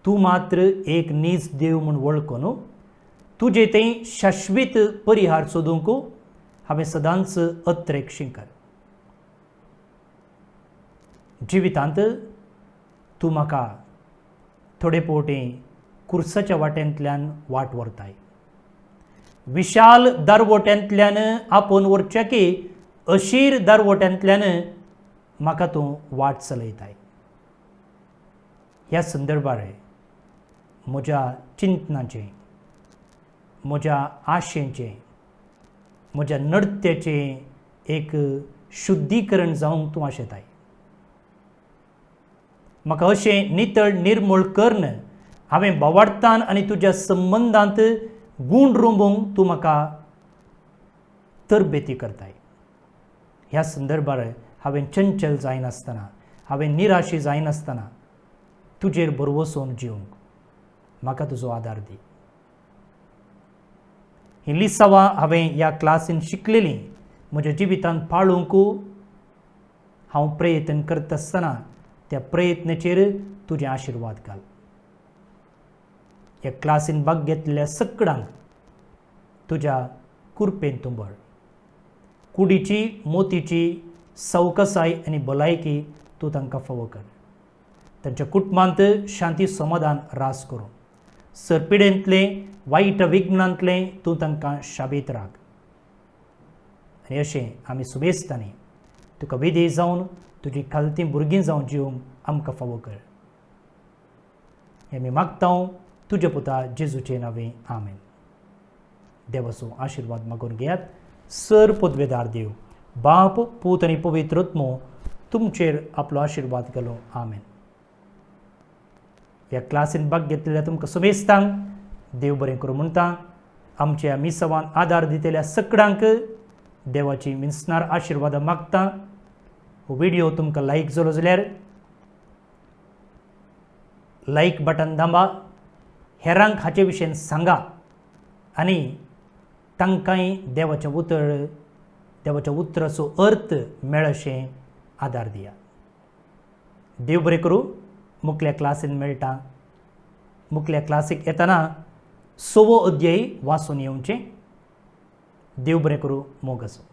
Speaker 1: तूं मात्र एक नीज देव म्हूण वळखून तुजे ते शाश्वीत परिहार सोदूंक हांवें सदांच अत्रेक शिंकर. जिवितांत तूं म्हाका थोडे पोवटी कुर्साच्या वाट्यांतल्यान वाट व्हरताय. विशाल दारवोट्यांतल्यान आपोवन व्हरचे की अशीर दारवोट्यांतल्यान म्हाका तूं वाट चलयताय. ह्या संदर्भार म्हज्या चिंतनाचें, म्हज्या आशेचें, म्हज्या नडत्याचें एक शुद्धीकरण जावंक तूं आशेताय. म्हाका अशें नितळ निर्मळ कर्ण हांवें बोवाडतान आनी तुज्या संबंदांत गूण रुमूंक तूं म्हाका तरबेती करताय. ह्या संदर्भार हांवें चंचल जायनासतना, हांवें निराशी जायनासतना तुजेर भरवोसून जिवंक म्हाका तुजो आदार दी. ही लिसांवां हांवें ह्या क्लासीन शिकलेलीं म्हज्या जिवितांत पाळूंक हांव प्रयत्न करता आसतना त्या प्रयत्नाचेर तुजें आशिर्वाद घाल. ह्या क्लासीन भाग घेतलेल्या सगळ्यांक तुज्या कुरपेन तूं भर. कुडीची मोतीची सवकसाय आनी भलायकी तूं तांकां फावो कर. तांच्या कुटुंबांत शांती समाधान रास करूं. सरपिडेंतले वायट विघ्नांतले तूं तांकां शाबीत राख. आनी अशें आमी सुबेस्तांनी तुका विधेय जावन तुजी खालतीं भुरगीं जावन जिवंक आमकां फावो कर. हें आमी मागतां तुज्या पुता जेजूचे नांवें. आमेन. देवाचो आशिर्वाद मागून घेयात. सर पदवेदार देव, बाप, पूत आनी पवित्र आत्मो तुमचेर आपलो आशिर्वाद घालो. आमेन. ह्या क्लासीन भाग घेतलेल्या तुमकां समेस्तांक देव बरें करूं म्हणटा. आमच्या मिसवान आदार दितेल्या सगळ्यांक देवाची मिन्सनार आशिर्वाद मागता. हो व्हिडिओ तुमकां लायक जालो जाल्यार लायक बटन दांबा. हेरांक हाचे विशयी सांगा आनी तांकांय देवाच्या उतराचो अर्थ मेळ अशें आदार दिया. देव बरें करूं. मुखल्या क्लासीन मेळटा. मुखल्या क्लासीक येतना 6वो अध्याय वाचून येवचें. देव बरें करूं. मोग आसूं.